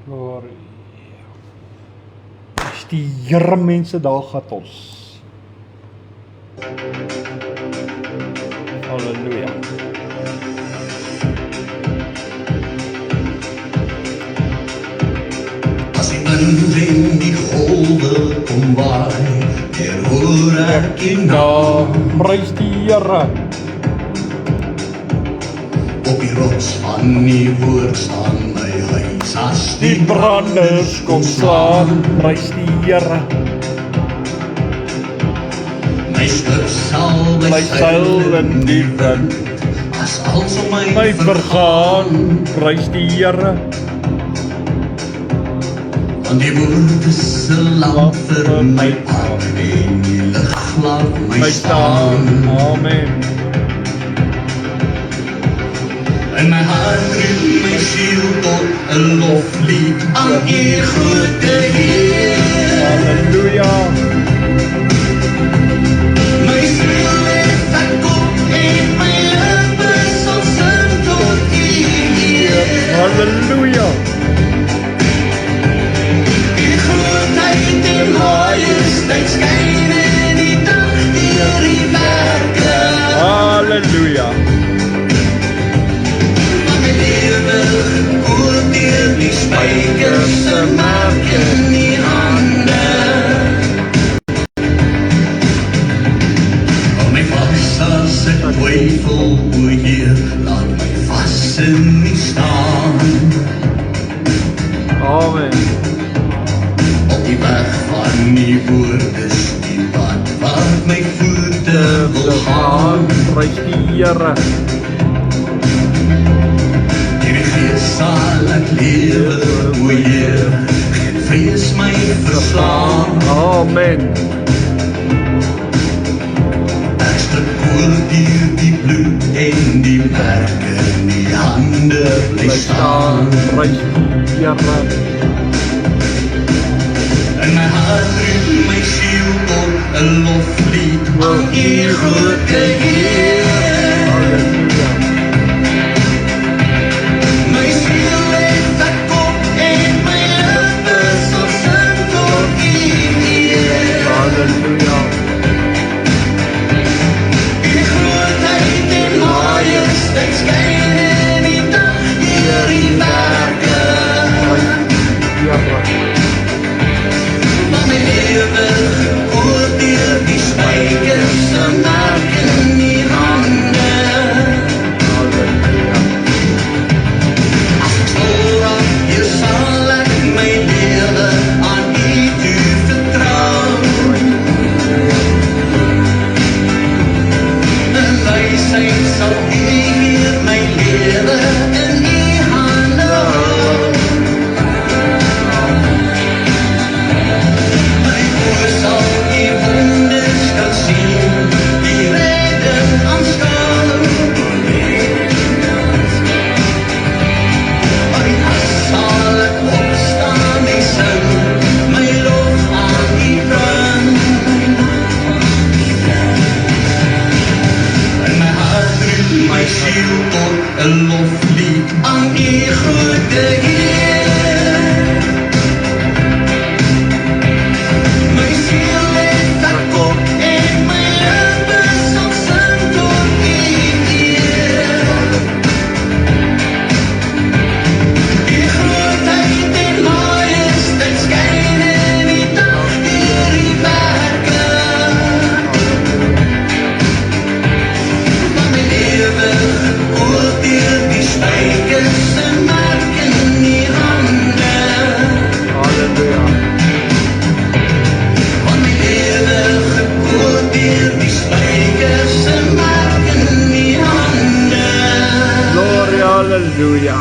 Glorie. As die Here mense, daar gaat ons. Halleluja. As die wind en die golwe kom waai, hoor ek u naam. Prys die Here. Op die rots van die woord staan my huis. As Die branders kom slaan, prys die Here. my skip sal My seil in die wind, as als om my my vergaan, prys die Here. Want die woord is 'n lamp vir my pad en die lig laat my staan. Amen. In my hart roep my siel tot 'n loflied aan u grote Heer. Halleluja. My siel het verkoop en my lippe sal sing tot u Heer. Halleluja. U grootheid en majesteit skyn in die dag deur u werke. Halleluja. Maar my lewe gekoord deur die spykers se merk in die hande. Hou my vas as ek twyfel, o Heer, laat my vas in u staan. Amen. Op die weg van die woord is die pad waar my voete wil gaan. Prys die Here. Hierdie gees sal ek lewe, o Heer, geen vrees my verslaan. Amen. Ek stap oor die bloed en die merk in die hande bly staan. Prys die Here. In my hart roep my siel tot 'n loflied aan u grote Heer. Halleluja. My siel het verkoop en my lippe sal sing tot u Heer. Halleluja. U grootheid en majesteit skyn in die dag deur u werke. Here. Maar my lewe gekoord deur die spykers se merk in die hande. Halleluja. As ek stoor af, hier sal ek my lewe aan u toe vertrou. En wysheid sal u hier my lewe in u hande hou. My oë sal u wonders kan sien, die redding aanskou. Maar die nag sal ek opstaan en sing, my lof aan u bring. In my hart roep my siel tot 'n loflied aan u grote Heer. My siel het verkoop en my lippe sal sing tot u Heer. U grootheid en majesteit skyn in die dag deur u werke. Maar my lewe gekoord deur die spykers se merk in die hande. Halleluja. Want my lewe gekoord deur die spykers se merk in die hande. Gloria, halleluja.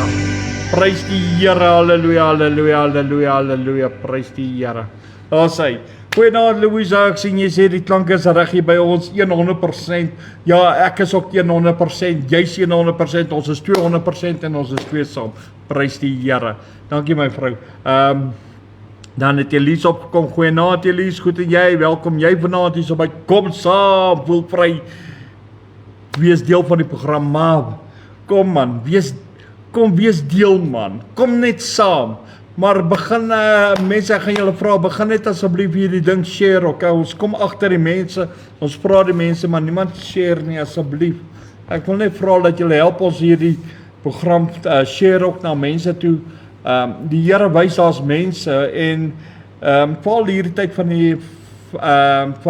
Prys die Here, halleluja, halleluja, halleluja, halleluja. Prys die Here. Daar sê, goeienaand Louisa, ek sien jy sê die klank is reg hier by ons 100%. Ja, ek is ook 100%, jy's 100%, ons is 200% en ons is twee saam. Prys die Here. Dankie my vrou. Dan het Elise opgekom. Goeienaand Elise, goed en jy? Welkom jy vanaand hier so by Kom Saam, voel vry. Wees deel van die programma. Kom man, wees deel man. Kom net saam. Maar begin, mense, ek gaan julle vra, begin net asseblief hierdie ding share, okay? Ons kom agter die mense, ons vra die mense, maar niemand share nie, asseblief. Ek wil net vra dat julle help ons hierdie program share ook na mense toe. Die Here wys daar's mense en veral hierdie tyd van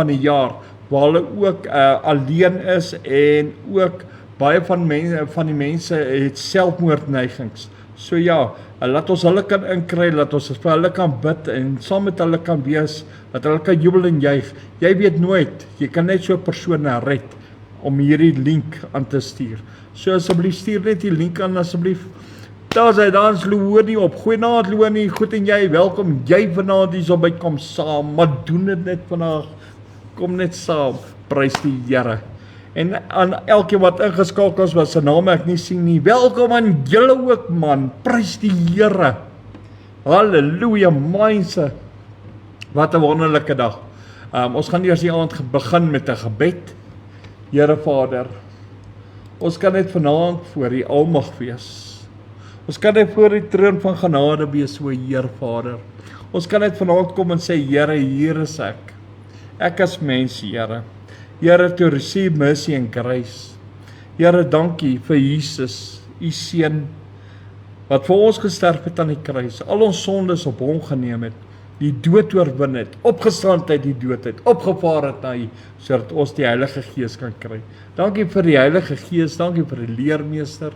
die jaar waar hulle ook alleen is en ook baie van die mense het selfmoordneigings. So ja, laat ons hulle kan inkry, laat ons vir hulle kan bid en saam met hulle kan wees, dat hulle kan jubel en juig. Jy weet nooit, jy kan net so 'n persoon red om hierdie link aan te stuur. So asseblief stuur net die link aan asseblief. Daar's hy, daar's Louwenie op. Goeienaand Louwenie, goed en jy, welkom. Jy vanaand hier so by kom saam, maar doen dit net vandag. Kom net saam, prys die Here. En aan elkeen wat ingeskakel is, wat se naam ek nie sien nie, welkom aan julle ook man, prys die Here. Halleluja, mense. Wat 'n wonderlike dag. Ons gaan eers die aand begin met 'n gebed. Here Vader, ons kan net vanaand voor die almag wees. Ons kan net voor die troon van genade wees, o Heer Vader. Ons kan net vanaand kom en sê, Here, hier is ek. Ek is mens, Here. Here, to receive mercy and grace. Here, dankie vir Jesus, u seun, wat vir ons gesterf het aan die kruis, al ons sondes op hom geneem het, die dood oorwin het, opgestaan uit die dood het, opgevaar het na u, sodat ons die Heilige Gees kan kry. Dankie vir die Heilige Gees, dankie vir die leermeester.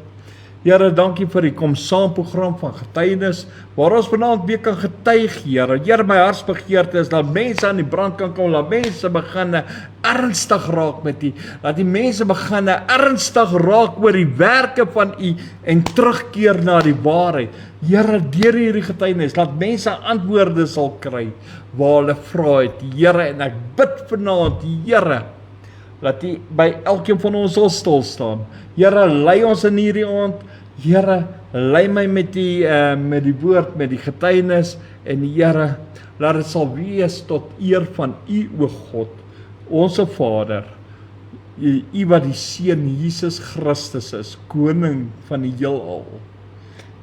Here, dankie vir die kom saam program van getuienis, waar ons vanaand weer kan getuig, Here. Here, my hartsbegeerte is dat mense aan die brand kan kom, dat mense begin ernstig raak met u, dat die mense begin ernstig raak oor die werke van u en terugkeer na die waarheid. Here, deur hierdie getuienis, dat mense antwoorde sal kry waar hulle vra het, Here, en ek bid vanaand, Here, dat u by elkeen van ons sal stil staan. Here, lei ons in hierdie aand. Here, lei my met die woord, met die getuienis, en Here, laat dit sal wees tot eer van u, o God, onse Vader, u wat die Seun Jesus Christus is, koning van die heelal,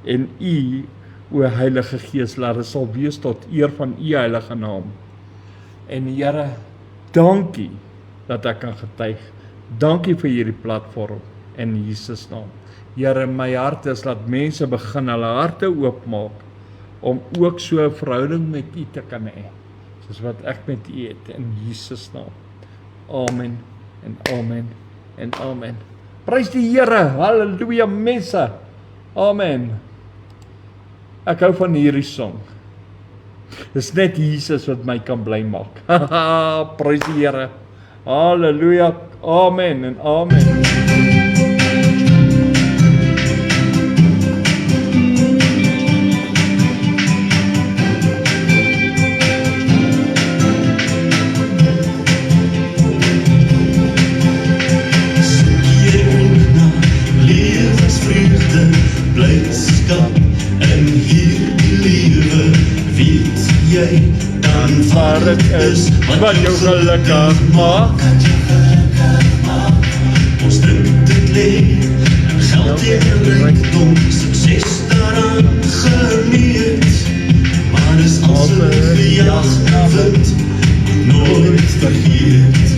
en u, o Heilige Gees, laat dit sal wees tot eer van u heilige naam. En Here, dankie dat ek kan getuig. Dankie vir hierdie platform in Jesus naam. Here, my hart is dat mense begin hulle harte oopmaak om ook so 'n verhouding met u te kan hê, soos wat ek met u het in Jesus naam. Amen en amen en amen. Prys die Here. Halleluja mense. Amen. Ek hou van hierdie song. Dis net Jesus wat my kan bly maak. Prys die Here. Halleluja, amen en amen. Blydskap in hierdie lewe, weet jy, dan Maar dit is wat jou gelukkig maak. Ons druk dit leeg, en geld en rykdom, sukses daaraan gemeet. Maar is als een gejaagd na wind, nooit vergeet.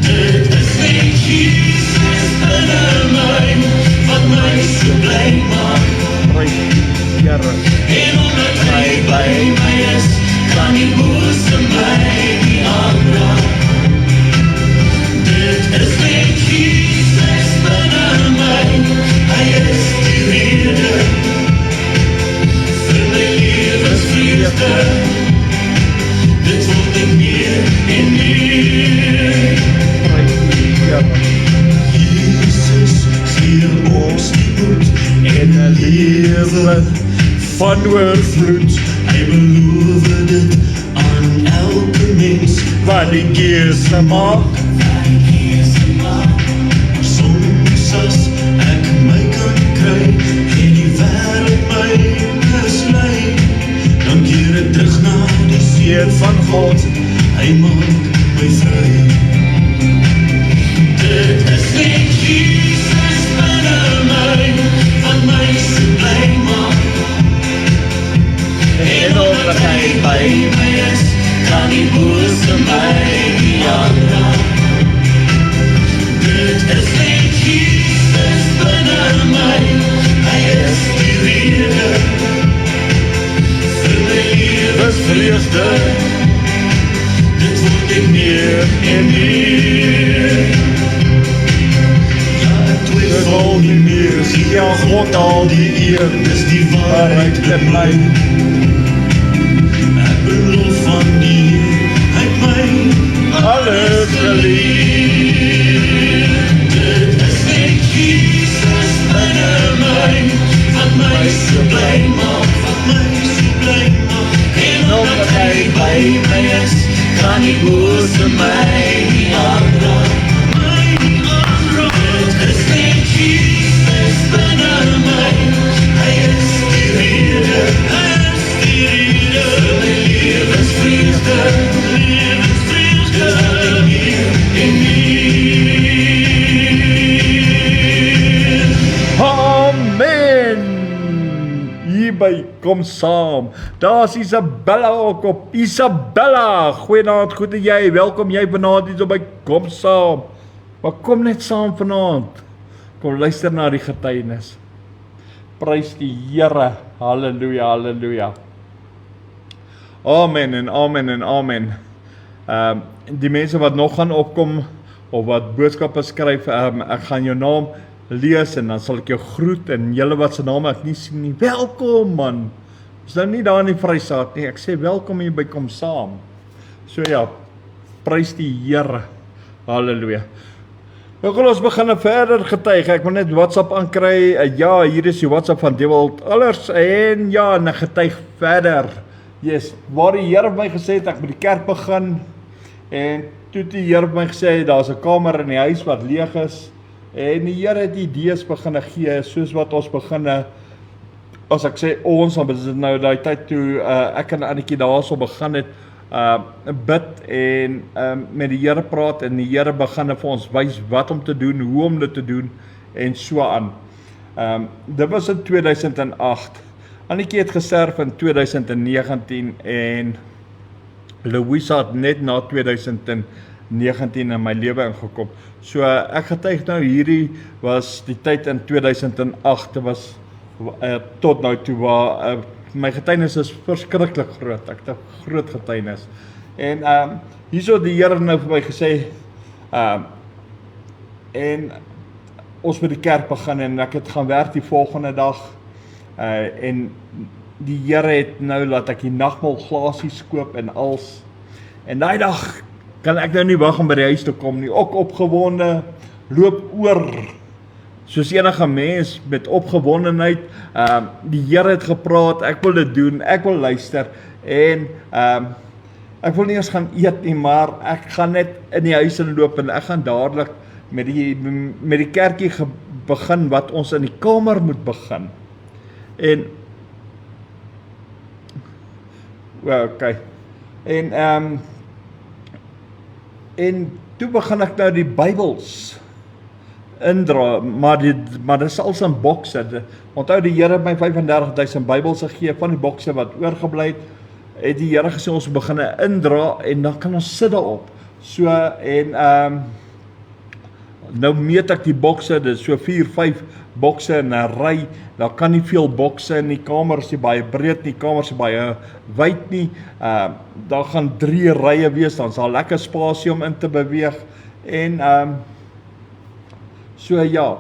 Dit is net Jesus binne my, wat my so bly maak. En omdat hy by my is, kan die boose my nie aanraak. Dit is net Jesus binne my, hy is die rede vir my lewensvreugde. Dit word nie meer en meer. Jesus gee ons die moed en 'n lewe van oorvloed. Hy beloof dit aan elke mens Wat die Gees maak. Soms as ek my kan kry en die wêreld my mislei, dan keer ek terug na die Seun van God, hy maak my vry. Dit is net Jesus binne my, wat my so bly maak. en meer. Ja, ek twyfel nie meer, gee ja God al die eer, dis die waarheid in my. Ek beloof van die Heer, hy het my alles geleer. Dit is net Jesus binne my, wat my so bly maak, en omdat hy by my is, kan die bose my nie aanraak. Dit is net Jesus binne my, hy is die rede, vir my lewensvreugde, is wat ek meer en meer. Amen! Hierby kom saam. Daar's Isabella ook op. Isabella, goeienaand, goed en jy, welkom jy vanaand hier by Kom Saam. Maar kom net saam vanaand. Kom luister na die getuienis. Prys die Here. Halleluja, halleluja. Amen en amen en amen. Die mense wat nog gaan opkom, of wat boodskappe skryf, ek gaan jou naam lees en dan sal ek jou groet, en julle wat se name ek nie sien nie, welkom man. Ons nou nie daar in die Vrystaat nie, ek sê welkom hier by Kom Saam. So ja, prys die Here. Halleluja. Nou gaan ons begin verder getuig. Ek wil net WhatsApp aankry. Ja, hier is die WhatsApp van Dewald Allers, en ja, en ek getuig verder. Yes, waar die Here my gesê het, ek moet die kerk begin, en toe die Here my gesê, daar's 'n kamer in die huis wat leeg is, en die Here het idees begin gee, soos wat ons begin, as ek sê ons, dan is dit nou die tyd toe ek en Annetjie daarso begin het, bid en met die Here praat, en die Here begin vir ons wys wat om te doen, hoe om dit te doen, en so aan. Dit was in 2008. Annetjie het gesterf in 2019, en Louisa het net na 2019 in my lewe ingekom. So ek getuig nou, hierdie was die tyd in 2008, dit was tot nou toe waar my getuienis is verskriklik groot. Ek het 'n groot getuienis. En hierso die Here nou vir my gesê, en ons moet die kerk begin, en ek het gaan werk die volgende dag, en die Here het nou laat ek die nagmaal glasies koop en als. En daai dag kan ek nou nie wag om by die huis te kom nie, ook opgewonde, loop oor, soos enige mens met opgewondenheid. Die Here het gepraat, ek wil dit doen, ek wil luister, en ek wil nie eens gaan eet nie, maar ek gaan net in die huis inloop, en ek gaan dadelik met die kerkie begin, wat ons in die kamer moet begin. En okay. En toe begin ek nou die Bybels indra, maar dit is als in bokse. Onthou, die Here het my 35.000 Bybels gegee, van die bokse wat oorgebly het die Here gesê ons begin indra, en dan kan ons sit daarop. So, en nou meet ek die bokse, dit is so 4-5 bokse in 'n ry, daar kan nie veel bokse in die kamer, is nie baie breed nie, kamer is baie wyd nie, daar gaan 3 rye wees, dan sal lekker spasie om in te beweeg, en so ja,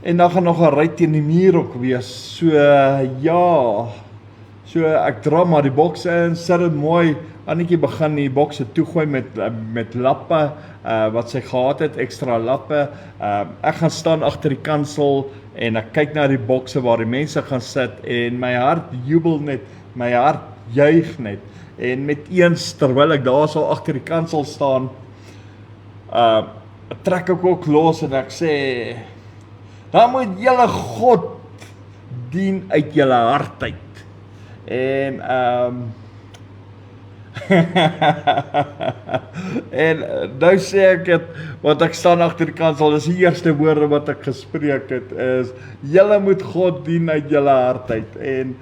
en dan gaan nog 'n ry teen die muur ook wees, so ja, so ek dra maar die bokse in, sit dit mooi. Annetjie begin die bokse toegooi met lappe, wat sy gehad het, extra lappe. Ek gaan staan agter die kansel, en ek kyk na die bokse waar die mense gaan sit, en my hart jubel net, my hart juig net, en met eens, terwyl ek daar sal agter die kansel staan, trek ek ook los, en ek sê, dan moet julle God dien uit julle hart uit, en en nou sê ek het, wat ek staan agter die kansel, is die eerste woorde wat ek gespreek het, is, julle moet God dien uit julle hart uit, en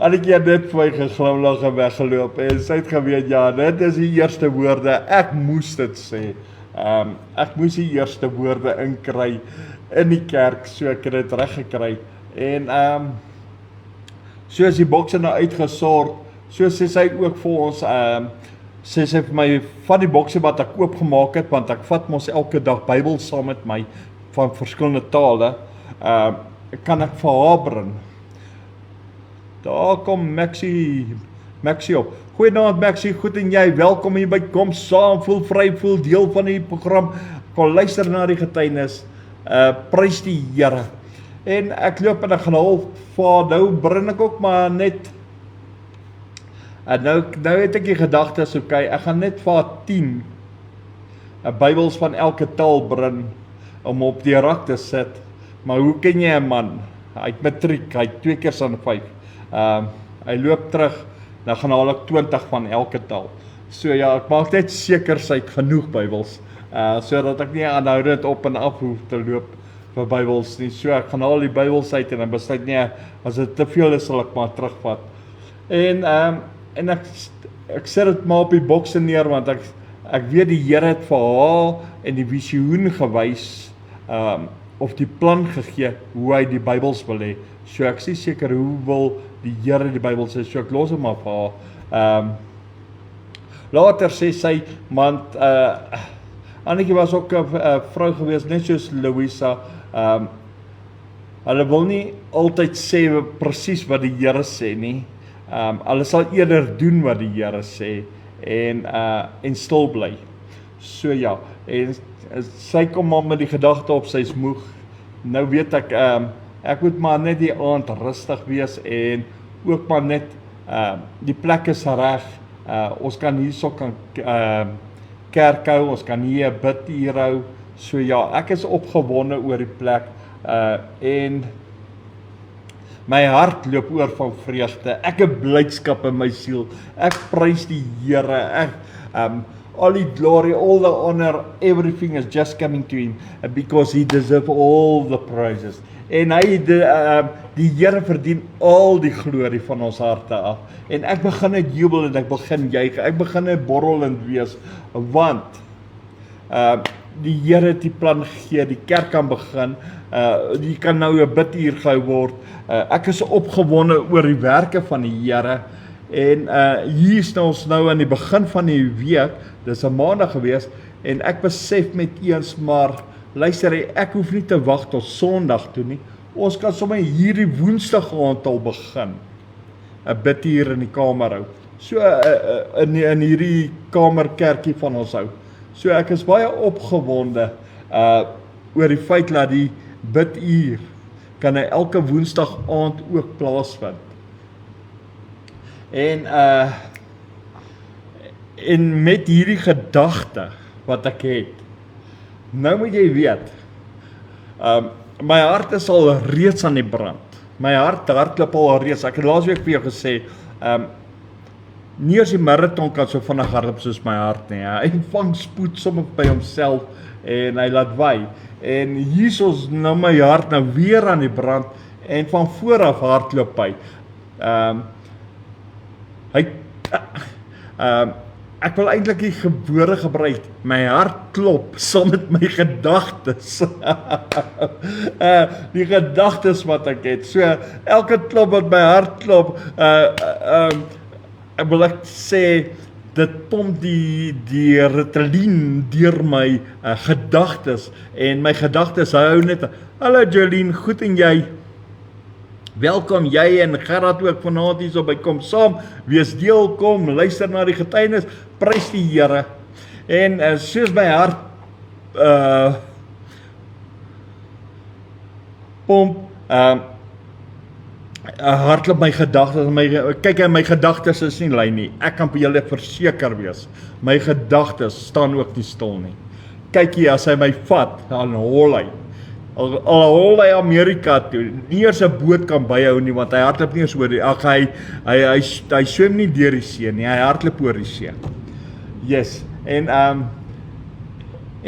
Annetjie het net vir my geglimlag en weggeloop, en sy het geweet, ja, dit is die eerste woorde, ek moes dit sê, ek moes die eerste woorde inkry in die kerk, so ek het dit reg gekry, en so is die bokse nou uitgesort, so sê sy ook vir ons, sê sy vir my, van die boksie wat ek oopgemaak het, want ek vat mos elke dag Bybel saam met my, van verskillende tale, kan ek vir haar bring. Daar kom Maxie op. Goeienaand Maxie, goed en jy, welkom hier by Kom Saam, voel vry, voel deel van die program, kom luister na die getuienis, prys die Here. En ek loop en ek gaan half vir nou bring ek ook maar net, en nou het ek die gedagtes, okay, ek gaan net vir 10 Bybels van elke taal bring, om op die rak te sit, maar hoe ken jy 'n man? Hy het matriek, hy het 2 keer aan 5, hy loop terug, dan gaan haal ek 20 van elke taal. So ja, ek maak net seker sy het genoeg Bybels, sodat ek nie aanhoudend op en af hoef te loop vir Bybels nie. So ek gaan haal die Bybels uit en dan besluit nie, as dit te veel is, sal ek maar terugvat. En ek sit dit maar op die bokse neer, want ek weet die Here het vir haar en die visioen gewys, of die plan gegee, hoe hy die Bybels wil hê. So ek is seker hoe wil die Here die Bybel sê, so ek los hom maar vir haar. Later sê sy, want Annetjie was ook 'n vrou gewees, net soos Louisa, hulle wil nie altyd sê presies wat die Here sê nie, hulle sal eerder doen wat die Here sê, en stil bly. So ja, en sy kom maar met die gedagte op, sy is moeg. Nou weet ek, ek moet maar net die aand rustig wees, en ook maar net, die plek is reg, ons kan hierso kan kerk hou, ons kan hier 'n biduur hou, so ja, ek is opgewonde oor die plek, en my hart loop oor van vreugde, ek het blydskap in my siel, ek prys die Here, all the glory, all the honor, everything is just coming to him, because he deserves all the praises, en hy, die Here verdien al die glorie van ons harte af, en ek begin net jubel en ek begin juig, ek begin net borrelend wees, want, die Here het die plan gegee, die kerk kan begin, die kan nou 'n biduur gehou word, ek is opgewonde oor die werke van die Here, en hier is ons nou aan die begin van die week, dis 'n maandag gewees, en ek besef met eens, maar luister, ek hoef nie te wag tot Sondag toe nie, ons kan sommer hierdie Woensdag aand al begin, 'n biduur in die kamer hou, so in hierdie kamerkerkie van ons hou. So ek is baie opgewonde oor die feit dat die biduur kan elke Woensdag aand ook plaasvind. En met hierdie gedagte wat ek het, nou moet jy weet, my hart is al reeds aan die brand. My hart hardloop al reeds. Ek het laasweek vir jou gesê, nie as die marathon kan so vinnig hardloop soos my hart nie. Hy vang spoed sommer by homself en hy laat waai. En hier is ons nou my hart nou weer aan die brand en van vooraf hardloop hy. Ek wil eintlik die woorde gebruik, my hart klop saam met my gedagtes. Die gedagtes wat ek het. So elke klop wat my hart klop, ek wil sê, dit pomp die Ritalin deur my gedagtes, en my gedagtes hou net, hallo Jolien, goed en jy? Welkom jy en Gerard ook vanaand hier so by Kom Saam, wees deel, kom, luister na die getuienis, prys die Here, en soos my hart pomp, hardloop my gedagtes, kyk, my gedagtes is nie lui nie, ek kan vir julle verseker wees, my gedagtes staan ook nie stil nie. Kyk hier, as hy my vat, dan hol hy. Al hol hy Amerika toe, nie eers 'n boot kan byhou nie, want hy hardloop nie eens oor die, hy swem nie deur die see nie, hy hardloop oor die see. Yes, en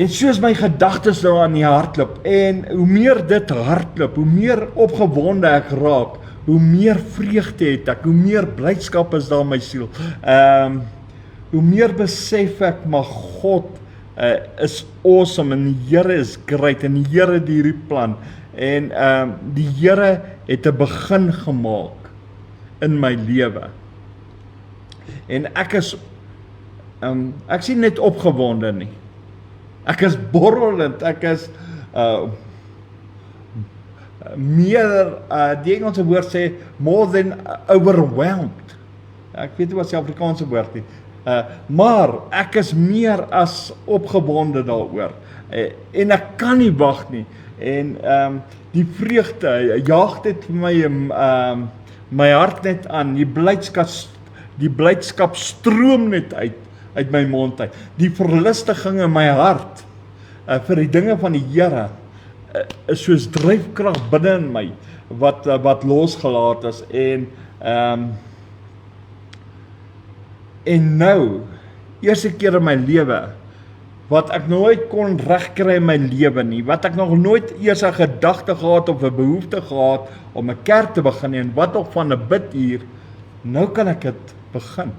soos my gedagtes nou aan die hardloop, en hoe meer dit hardloop, hoe meer opgewonde ek raak, hoe meer vreugde het ek, hoe meer blydskap is daar in my siel, hoe meer besef ek, maar God is awesome, en die Here is great, en die Here het hierdie plan, en die Here het 'n begin gemaak in my lewe, en ek is Ek sien net opgewonde nie. Ek is borrelend, ek is meer, die Engelse woord sê, more than overwhelmed. Ek weet nie wat die Afrikaanse woord nie. Maar ek is meer as opgewonde daaroor. En ek kan nie wag nie. En die vreugde jaag dit vir my my hart net aan. Die blydskap stroom net uit my mond uit. Die verlustiging in my hart vir die dinge van die Here is soos dryfkrag binne in my wat losgelaat is en nou eerste keer in my lewe wat ek nooit kon regkry in my lewe nie, wat ek nog nooit eers 'n gedagte gehad of 'n behoefte gehad om 'n kerk te begin en wat nog van 'n biduur, nou kan ek dit begin.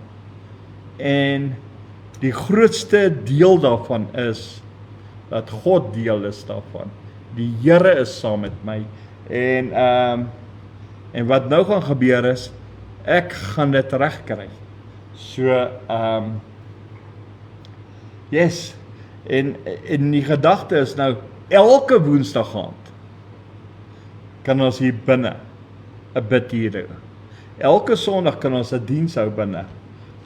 En die grootste deel daarvan is dat God deel is daarvan. Die Here is saam met my en wat nou gaan gebeur is, ek gaan dit regkry. So yes, en die gedagte is nou, elke woensdag aand kan ons hier binne 'n bidtuur hou. Elke Sondag kan ons 'n diens hou binne.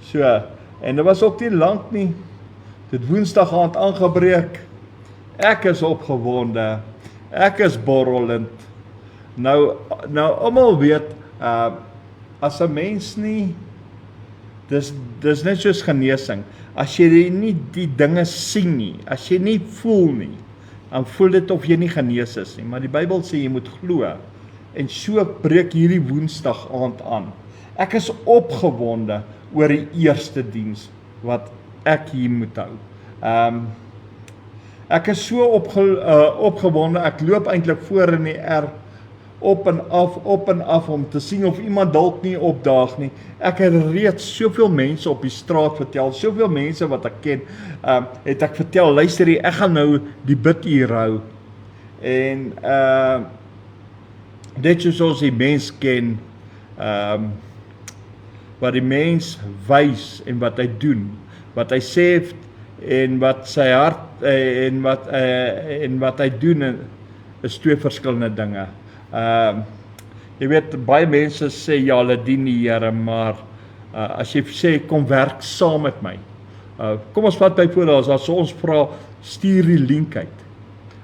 So, en dit was ook nie lank nie, dit woensdag aand aangebreek, ek is opgewonde, ek is borrelend. Nou almal weet, as 'n mens nie, dis net soos genesing, as jy nie die dinge sien nie, as jy nie voel nie, dan voel dit of jy nie genees is nie, maar die Bybel sê jy moet glo, en so breek hierdie woensdag aand aan. Ek is opgewonde oor die eerste diens, wat ek hier moet hou. Ek is so opgewonde, ek loop eintlik voor in die op en af om te sien of iemand dalk nie opdaag nie. Ek het reeds soveel mense op die straat vertel, soveel mense wat ek ken, het ek vertel, luister hier, ek gaan nou die bidtuur hou. En dit soos ons die mens ken, wat die mens wys en wat hy doen, wat hy sê en wat sy hart en wat hy doen is twee verskillende dinge. Jy weet, baie mense sê ja, hulle dien die Here, maar as jy sê kom werk saam met my. Kom ons vat byvoorbeeld as ons vra stuur die link uit,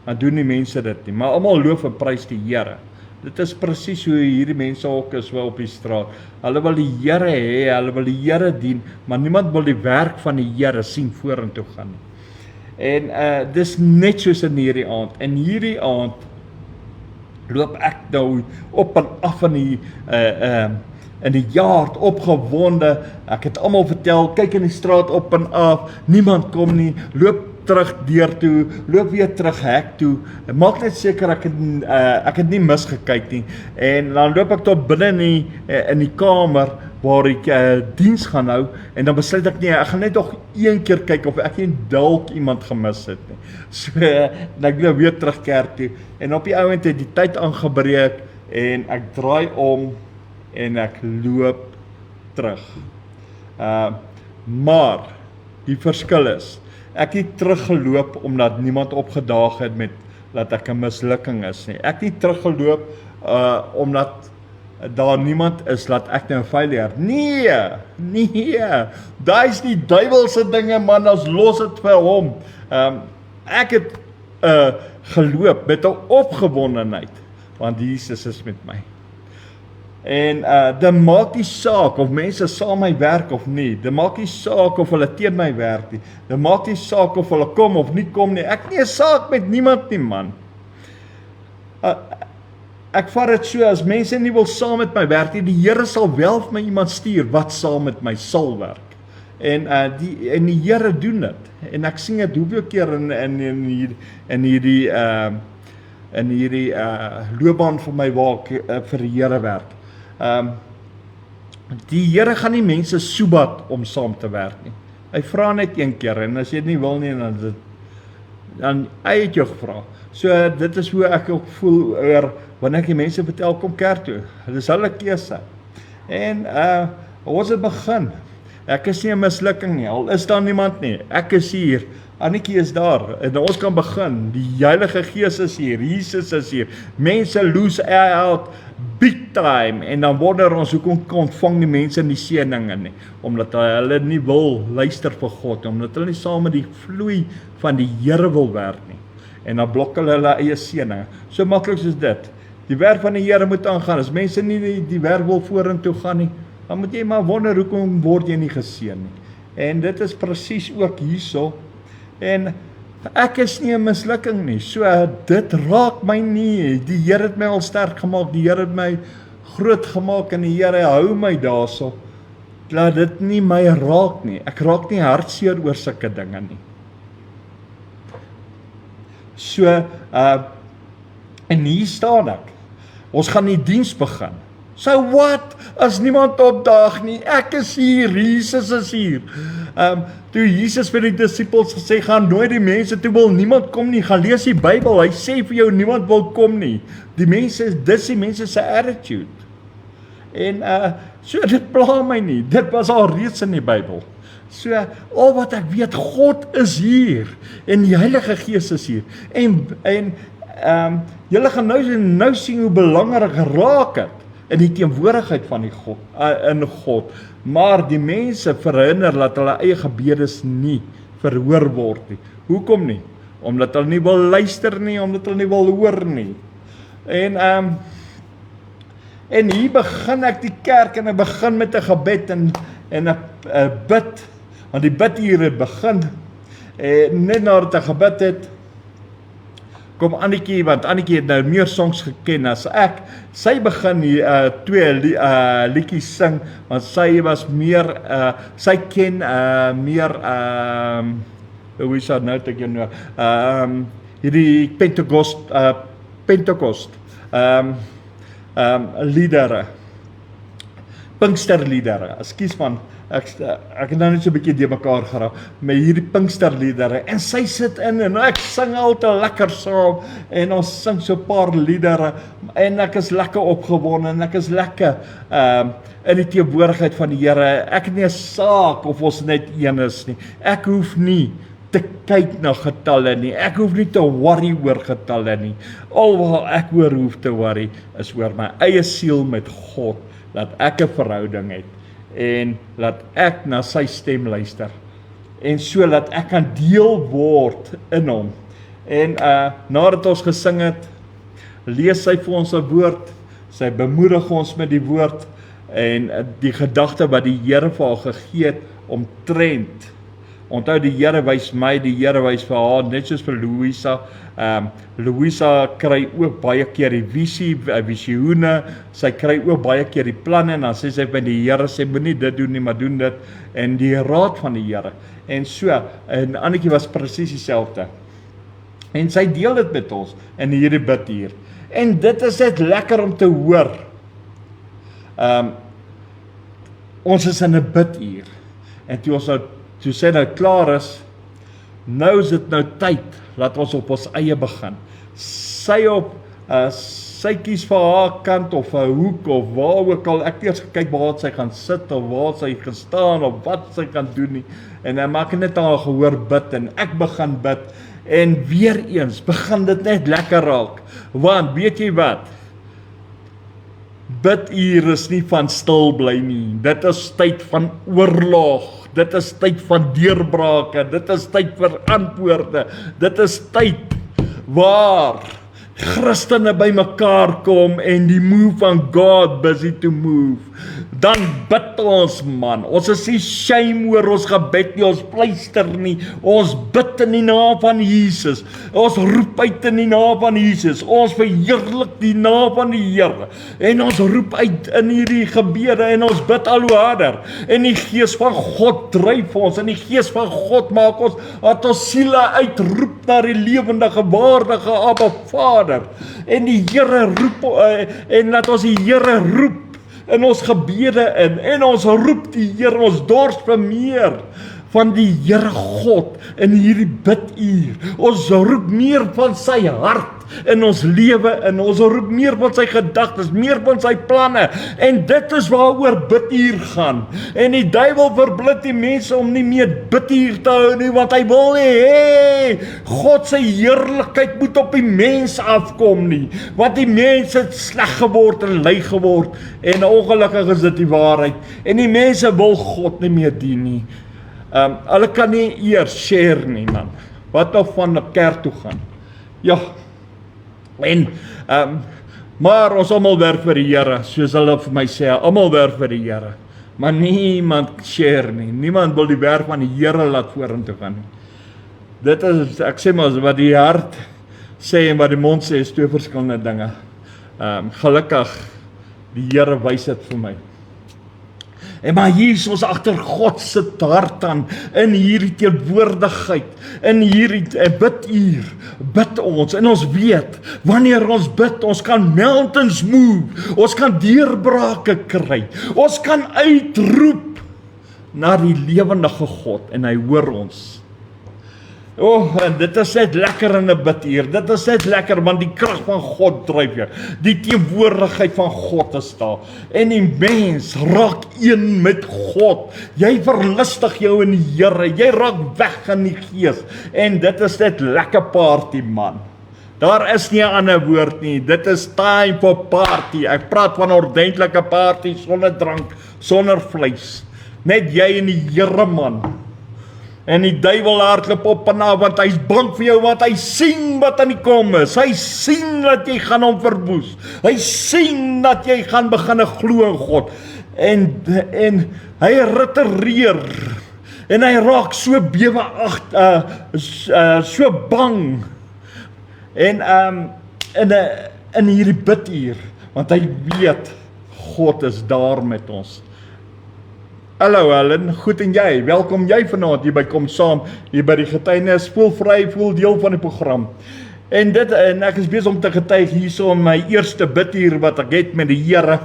dan doen die mense dit nie, maar almal loof en prys die Here. Dit is presies hoe hierdie mense ook is op die straat. Hulle wil die Here hê, hulle wil die Here dien, maar niemand wil die werk van die Here sien vorentoe gaan nie. En dis net soos in hierdie aand. En hierdie aand loop ek nou op en af in die yard, opgewonde. Ek het almal vertel, kyk in die straat op en af, niemand kom nie, loop terug deur toe, loop weer terug hek toe, maak net seker ek het nie misgekyk nie, en dan loop ek tot binne in die kamer waar ek diens gaan hou, en dan besluit ek nie, ek gaan net nog een keer kyk of ek nie dalk iemand gemis het nie. So, ek loop weer terug kerk toe, en op die ouend het die tyd aangebreek, en ek draai om, en ek loop terug. Maar, die verskil is, ek het teruggeloop omdat niemand opgedaag het met dat ek 'n mislukking is nie. Ek het teruggeloop omdat daar niemand is dat ek nou 'n failure. Nee. Daai is die duiwelse dinge, man, ons los dit vir hom. Ek het geloop met 'n opgewondenheid, want Jesus is met my. En dit maak nie saak of mense saam my werk of nie, dit maak nie saak of hulle teen my werk nie, dit maak nie saak of hulle kom of nie kom nie, ek nie 'n saak met niemand nie, man. Ek vat dit so, as mense nie wil saam met my werk nie, die Here sal wel vir my iemand stuur wat saam met my sal werk. En die Here doen dit, en ek sien dit hoeveel keer in hierdie loopbaan van my waar ek vir die Here werk. Die Here gaan nie mense soebat om saam te werk nie. Hy vra net een keer, en as jy dit nie wil nie, dan hy het jou gevra. So dit is hoe ek ook voel oor wanneer ek die mense vertel kom kerk toe. Dit is hulle keuse. En ons het begin. Ek is nie 'n mislukking nie, al is daar niemand nie. Ek is hier. Annetjie is daar en ons kan begin. Die Heilige Gees is hier, Jesus is hier. Mense lose out big time en dan wonder ons hoekom ontvang die mense nie seëninge nie, omdat hulle nie wil luister vir God, omdat hulle nie saam met die vloei van die Here wil werk nie. En dan blok hulle eie seëninge. So maklik soos dit. Die werk van die Here moet aangaan. As mense nie die werk wil vorentoe gaan nie, dan moet jy maar wonder hoekom word jy nie geseën nie. En dit is presies ook hierso. En ek is nie 'n mislukking nie. So dit raak my nie. Die Here het my al sterk gemaak. Die Here het my groot gemaak en die Here hou my daarso. Laat dit nie my raak nie. Ek raak nie hartseer oor sulke dinge nie. So en hier staan ek. Ons gaan die diens begin. So what? As niemand opdaag nie, ek is hier, Jesus is hier. Toe Jesus vir die disippels gesê, gaan nooit die mense toe wil niemand kom nie, gaan lees die Bybel, hy sê vir jou, niemand wil kom nie. Dis die mense se attitude. En so dit pla my nie, dit was al reeds in die Bybel. So, al wat ek weet, God is hier, en die Heilige Gees is hier, en julle gaan nou sien hoe belangrik raak het, in die teenwoordigheid van in God, maar die mense verhinder dat hulle eie gebedes nie verhoor word nie. Hoekom nie? Omdat hulle nie wil luister nie, omdat hulle nie wil hoor nie. En hier begin ek die kerk en ek begin met 'n gebed en 'n bid, want die bid hier het begin, net nadat ek gebid het, kom Annetjie, want Annetjie het nou meer songs geken as ek. Sy begin hier 2 liedjies sing, want sy was meer, sy ken meer, hoe is dat nou te ken nou, hierdie Pentecost, liedere, Pinksterliedere, ekskuus man, ek het nou net so 'n bietjie de mekaar geraak, met hierdie Pinksterliedere, en sy sit in, en ek sing altyd lekker saam, en ons sing so 'n paar liedere, en ek is lekker opgewonde, en ek is lekker in die teenwoordigheid van die Here. Ek het nie 'n saak of ons net een is nie, ek hoef nie te kyk na getalle nie, ek hoef nie te worry oor getalle nie, alwaar ek oor hoef te worry, is oor my eie siel met God, dat ek 'n verhouding het, en laat ek na sy stem luister, en so laat ek kan deel word in hom, en nadat ons gesing het, lees sy vir ons 'n woord, sy bemoedig ons met die woord, en die gedagte wat die Here vir haar gegee het, omtrent, onthou die Here wys my, die Here wys vir haar, net soos vir Louisa, Louisa kry ook baie keer die visioene, sy kry ook baie keer die planne, en dan sê sy by die Here, sê moenie dit doen nie, maar doen dit, en die raad van die Here, en so, en Annetjie was presies dieselfde, en sy deel dit met ons, in hierdie bid hier, en dit is net lekker om te hoor, ons is in 'n bid hier, en toe sê nou klaar is, nou is dit nou tyd, laat ons op ons eie begin. Sy kies vir haar kant of 'n hoek of waar ook al, ek het eers gekyk waar sy gaan sit of waar sy gaan staan of wat sy gaan doen nie. En dan maak ek net haar gehoor bid en ek begin bid en weer eens begin dit net lekker raak. Want weet jy wat? Bid hier is nie van stil bly nie. Dit is tyd van oorlog. Dit is tyd van deurbrake, dit is tyd vir antwoorde, dit is tyd waar Christene by mekaar kom en die move van God busy to move. Dan bid ons man, ons is nie shame oor ons gebed nie, ons pleister nie, ons bid in die naam van Jesus, ons roep uit in die naam van Jesus, ons verheerlik die naam van die Here, en ons roep uit in hierdie gebede, en ons bid al hoe harder, en die Gees van God dryf ons, en die Gees van God maak ons, dat ons siele uitroep na die lewendige, waardige Abba Vader, en die Here roep, en laat ons die Here roep, in ons gebede en ons roep die Here, ons dors vir meer van die Here God in hierdie biduur. Ons roep meer van sy hart in ons lewe in. Ons roep meer van sy gedagtes, meer van sy planne. En dit is waaroor biduur gaan. En die duiwel verblind die mense om nie meer biduur te hou nie, want hy wil nie hê God se heerlikheid moet op die mens afkom nie. Want die mens het sleg geword en lui geword. En ongelukkig is dit die waarheid. En die mense wil God nie meer dien nie. Hulle kan nie eers share nie, man. Wat nou van 'n kerk toe gaan? Ja. En maar ons almal werk vir die Here, soos hulle vir my sê, almal werk vir die Here. Maar niemand share nie. Niemand wil die werk van die Here laat vorentoe gaan nie. Dit is, ek sê maar, wat die hart sê en wat die mond sê, is twee verskillende dinge. Gelukkig, die Here wys dit vir my. En maar hier is ons agter God se hart aan, in hierdie teenwoordigheid, in hierdie biduur, bid ons, en ons weet, wanneer ons bid, ons kan mountains move, ons kan deurbrake kry, ons kan uitroep na die lewendige God, en hy hoor ons. En dit is net lekker in 'n biduur, dit is net lekker, want die krag van God dryf jou, die teenwoordigheid van God is daar, en die mens raak een met God, jy verlustig jou in die Here, jy raak weg in die gees, en dit is net lekker party, man. Daar is nie 'n ander woord nie, dit is time for party, ek praat van ordentlike party, sonder drank, sonder vleis, net jy en die Here, man. En die duiwel hardloop op en af, want hy's bang vir jou, want hy sien wat aan die kom is. Hy sien dat jy gaan hom verwoes. Hy sien dat jy gaan begin glo in God. En hy retireer. En hy raak so so bang. En in hierdie biduur, want hy weet God is daar met ons. Hallo Helen, goed en jy? Welkom jy vanaand hier by Kom Saam, hier by die getuienis, voel vry, voel deel van die program. En ek is besig om te getuig hierso in my eerste biduur wat ek het met die Here.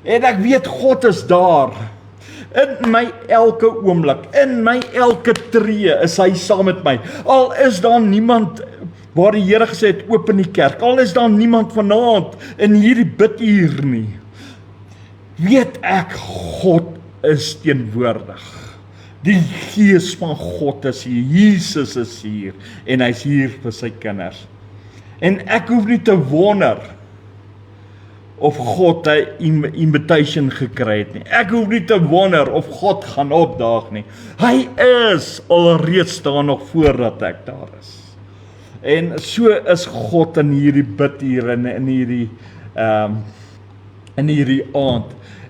En ek weet God is daar. In my elke oomblik, in my elke tree is hy saam met my. Al is daar niemand waar die Here gesê het, open die kerk. Al is daar niemand vanaand in hierdie biduur nie. Weet ek, God is teenwoordig. Die Gees van God is hier, Jesus is hier, en hy's hier vir sy kinders. En ek hoef nie te wonder of God 'n invitation gekry het nie. Ek hoef nie te wonder of God gaan opdaag nie. Hy is alreeds daar nog voordat ek daar is. En so is God in hierdie biduur en in hierdie aand.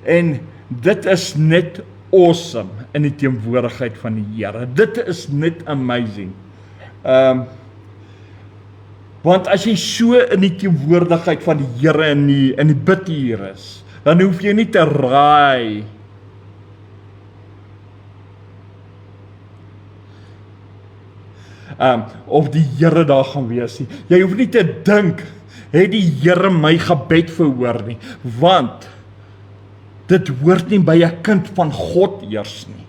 En dit is net awesome in die teenwoordigheid van die Here. Dit is net amazing. Want as jy so in die teenwoordigheid van die Here in die biduur is, dan hoef jy nie te raai of die Here daar gaan wees nie. Jy hoef nie te dink, het die Here my gebed verhoor nie, want dit hoort nie by 'n kind van God eers nie.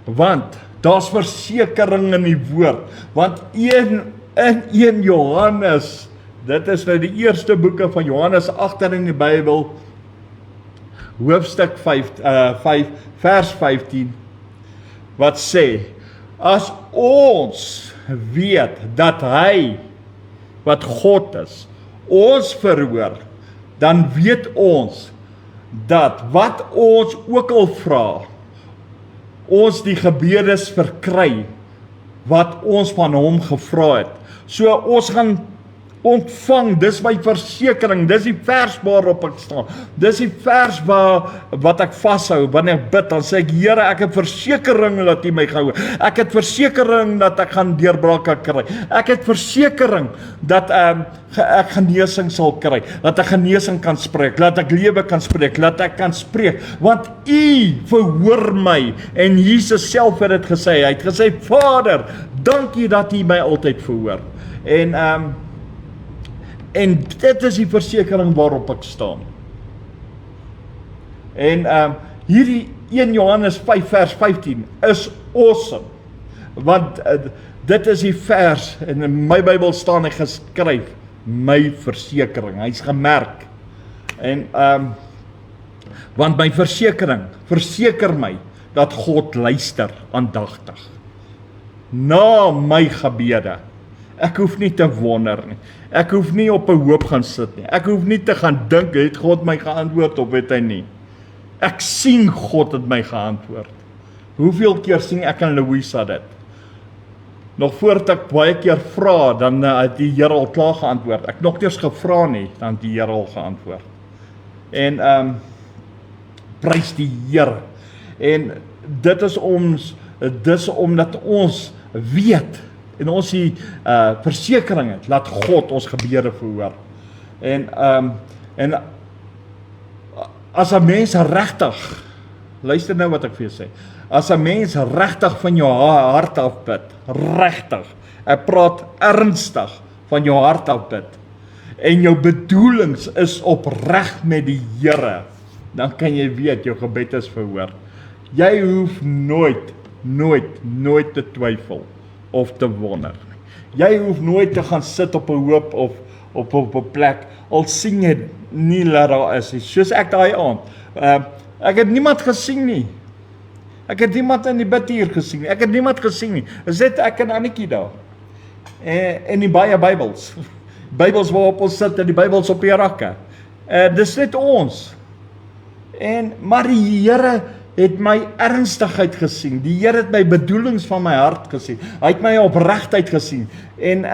Want daar's versekering in die woord. Want in 1 Johannes, dit is nou die eerste boeke van Johannes agter in die Bybel, hoofstuk 5 vers 15, wat sê, as ons weet dat hy, wat God is, ons verhoor, dan weet ons dat wat ons ook al vra, ons die gebedes verkry, wat ons van hom gevra het. So ons gaan ontvang, dis my versekering, dis die vers waarop ek staan, dis die vers wat ek vashou, wanneer ek bid, dan sê ek, Here, ek het versekering dat U my gaan hoor, ek het versekering dat ek gaan deurbrake kry, ek het versekering dat ek genesing sal kry, dat ek genesing kan spreek, dat ek lewe kan spreek, dat ek kan spreek, want U verhoor my, en Jesus self het dit gesê, hy het gesê, Vader, dankie dat U my altyd verhoor, en dit is die versekering waarop ek staan. En hierdie 1 Johannes 5 vers 15 is awesome. Want dit is die vers, en in my Bybel staan hy geskryf, my versekering, hy's gemerk. En, want my versekering, verseker my, dat God luister aandagtig. Na my gebede, ek hoef nie te wonder nie, ek hoef nie op 'n hoop gaan sit nie, ek hoef nie te gaan dink, het God my geantwoord of het hy nie. Ek sien God het my geantwoord. Hoeveel keer sien ek en Louisa dit? Nog voordat ek baie keer vra, dan het die Here al klaar geantwoord. Ek nog eers gevra nie, dan het die Here al geantwoord. En prys die Here. En dit is omdat ons weet en ons die versekering het, laat God ons gebede verhoor. En as 'n mens regtig, luister nou wat ek vir jou sê, as 'n mens regtig van jou hart af bid, regtig, ek praat ernstig van jou hart af bid, en jou bedoelings is opreg met die Here, dan kan jy weet, jou gebed is verhoor. Jy hoef nooit te twyfel of te wonder. Jy hoef nooit te gaan sit op 'n hoop of op 'n plek, al sien jy nie dat daar is nie, soos ek daai aand. Ek het niemand gesien nie. Ek het niemand in die bidhuur gesien nie. Ek het niemand gesien nie. Is dit ek en Annetjie daar? En die baie Bybels. Bybels waarop ons sit en die Bybels op die rakke. Dis net ons. Maar die Here het my ernstigheid gesien. Die Here het my bedoelings van my hart gesien. Hy het my opregtheid gesien. En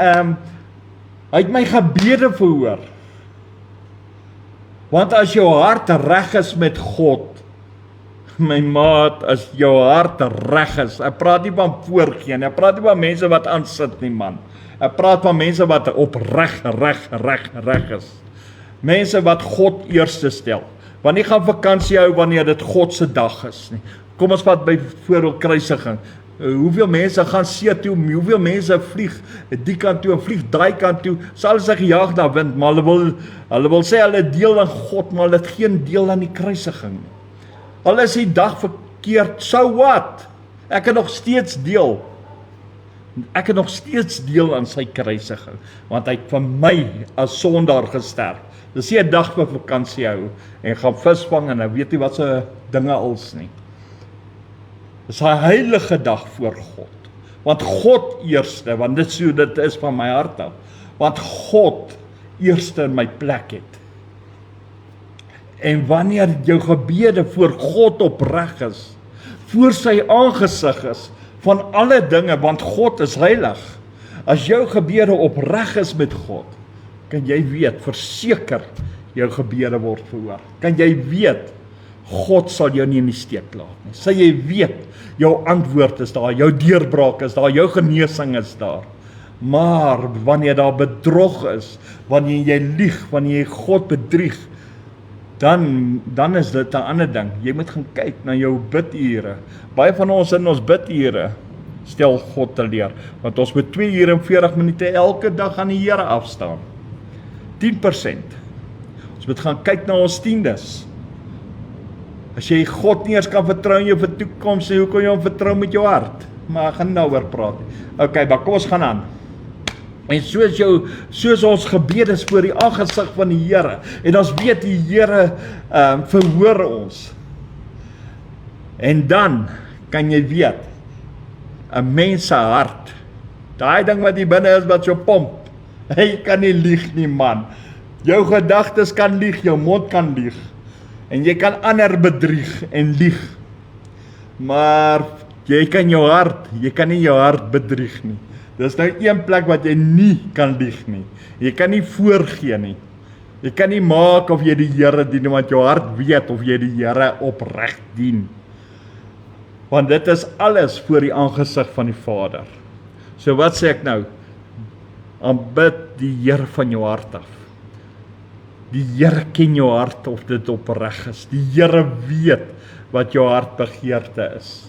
hy het my gebede verhoor. Want as jou hart reg is met God, my maat, as jou hart reg is, ek praat nie van voorgee nie, ek praat nie van mense wat aansit nie, man. Ek praat van mense wat reg is. Mense wat God eerste stel. Want nie gaan vakansie hou wanneer dit God se dag is nie. Kom ons vat byvoorbeeld kruisiging. Hoeveel mense gaan see toe, hoeveel mense vlieg die kant toe en vlieg daai kant toe, sal hulle sig jaag na wind, maar hulle wil sê hulle deel aan God, maar hulle het geen deel aan die kruisiging nie. Hulle is die dag verkeerd, so what? Ek het nog steeds deel. Ek het nog steeds deel aan sy kruisiging, want hy het vir my as sondaar gesterf. Dis nie 'n dag vir vakansie hou en gaan visvang en ek weet nie wat se dinge als nie. Dis 'n heilige dag voor God. Want God eerste, want dit so dit is van my hart af. Want God eerste in my plek het. En wanneer jou gebede voor God opreg is, voor sy aangesig is, van alle dinge, want God is heilig. As jou gebede opreg is met God, kan jy weet, verseker, jou gebede word verhoor. Kan jy weet, God sal jou nie in die steek laat nie. Sal jy weet, jou antwoord is daar, jou deurbraak is daar, jou genesing is daar. Maar wanneer daar bedrog is, wanneer jy lieg, wanneer jy God bedrieg, dan is dit 'n ander ding. Jy moet gaan kyk na jou bidure. Baie van ons in ons bidure stel God teleur, want ons moet 2 uur en 40 minute elke dag aan die Here afstaan. 10%. Ons moet gaan kyk na ons tiendes. As jy God nie eens kan vertrou in jou vir toekoms, hoe kan jy hom vertrou met jou hart? Maar ek gaan nou oor praat. Okay, maar kom ons gaan aan. En soos ons gebede is voor die aangesig van die Here, en ons weet die Here verhoor ons. En dan kan jy weet, 'n mens se hart, daai ding wat hier binne is wat so pomp, hy kan nie lieg nie, man. Jou gedagtes kan lieg, jou mond kan lieg, en jy kan ander bedrieg en lieg. Maar jy kan nie jou hart bedrieg nie. Dis nou een plek wat jy nie kan lieg nie. Jy kan nie voorgee nie. Jy kan nie maak of jy die Here dien, want jou hart weet of jy die Here opreg dien. Want dit is alles voor die aangesig van die Vader. So wat sê ek nou? Aanbid die Here van jou hart af. Die Here ken jou hart of dit opreg is. Die Here weet wat jou hartbegeerte is.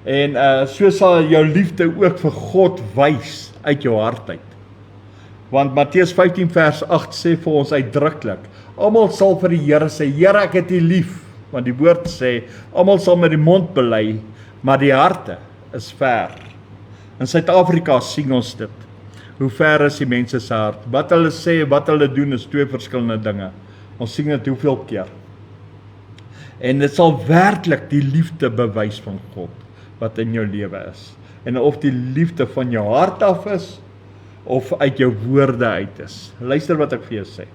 En so sal jou liefde ook vir God wys uit jou hart uit. Want Matteus 15 vers 8 sê vir ons uitdruklik, almal sal vir die Here sê, Here, ek het U lief. Want die woord sê, almal sal met die mond bely, maar die harte is ver. In Suid-Afrika sien ons dit. Hoe ver is die mense se hart? Wat hulle sê, wat hulle doen is twee verskillende dinge. Ons sien dit hoeveel keer. En dit sal werklik die liefde bewys van God wat in jou lewe is. En of die liefde van jou hart af is of uit jou woorde uit is. Luister wat ek vir jou sê.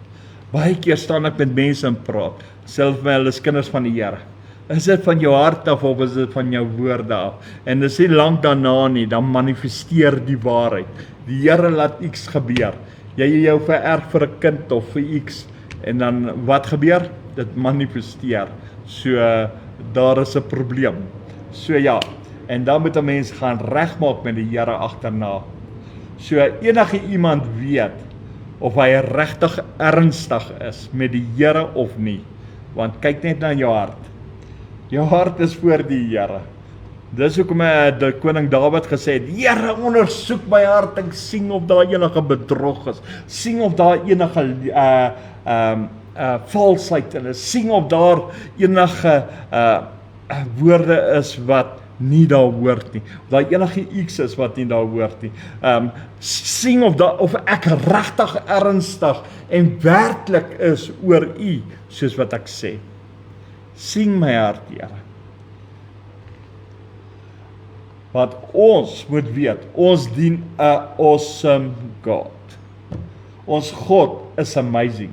Baie keer staan ek met mense en praat, selfs my hulle is kinders van die Here. Is dit van jou hart af of is dit van jou woorde af? En dis nie lank daarna nie, dan manifesteer die waarheid. Die Here laat iets gebeur. Jy jou vererf vir 'n kind of vir iets en dan wat gebeur? Dit manifesteer. So daar is 'n probleem. So ja, en dan moet 'n mens gaan regmaak met die Here agterna. So enige iemand weet of hy regtig ernstig is met die Here of nie. Want kyk net na jou hart. Jou hart is voor die Here. Dis hoekom die koning Dawid gesê het, Here, ondersoek my hart en sien of daar enige bedrog is. Sien of daar enige valsheid in is. Sien of daar enige woorde is wat nie daar hoort nie. Of daar enige iets is wat nie daar hoort nie. Sien of ek regtig ernstig en werklik is oor U, soos wat ek sê. Sien my hart, Here. Want ons moet weet, ons dien 'n awesome God. Ons God is amazing.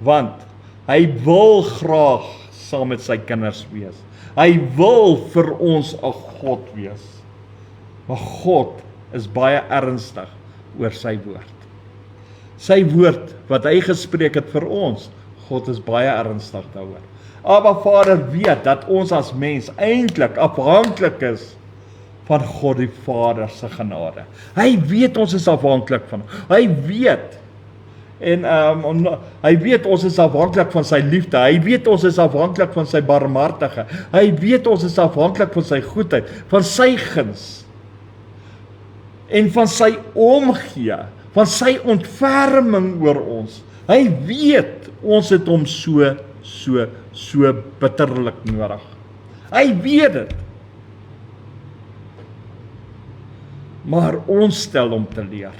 Want hy wil graag saam met sy kinders wees. Hy wil vir ons 'n God wees. Maar God is baie ernstig oor sy woord. Sy woord wat hy gespreek het vir ons, God is baie ernstig daaroor. Abba Vader weet dat ons as mens eintlik afhanklik is van God die Vader se genade. Hy weet ons is afhanklik van hom. Hy weet. En hy weet ons is afhanklik van sy liefde. Hy weet ons is afhanklik van sy barmhartigheid. Hy weet ons is afhanklik van sy goedheid, van sy guns. En van sy omgee, van sy ontferming oor ons. Hy weet ons het hom so bitterlik nodig. Hy weet dit. Maar ons stel hom te leer.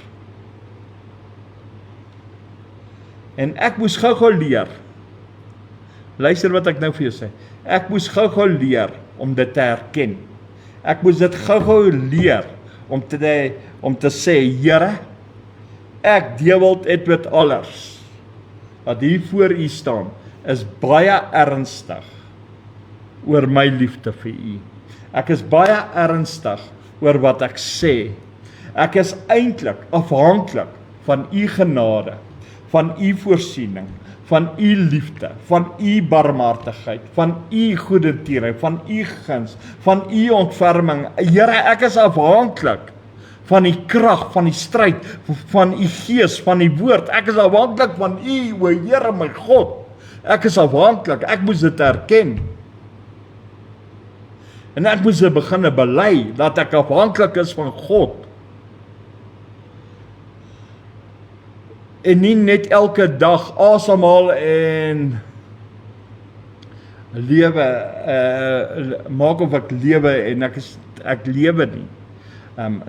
En ek moes gou-gou leer. Luister wat ek nou vir jou sê. Ek moes gou-gou leer om dit te herken. Ek moes dit gou-gou leer om te sê, Here, ek Dewald Edward Allers, wat hier voor U staan, is baie ernstig oor my liefde vir U. Ek is baie ernstig oor wat ek sê. Ek is eintlik afhanklik van U genade, van U voorsiening, van U liefde, van U barmhartigheid, van U goedertierenheid, van U guns, van U ontferming. Here, ek is afhanklik van die krag, van die stryd, van U gees, van die woord. Ek is afhanklik van U, o Here my God. Ek is afhanklik, ek moes dit erken. En ek moes begin bely dat ek afhanklik is van God. En nie net elke dag asemhaal en lewe, maak of ek lewe en ek lewe nie.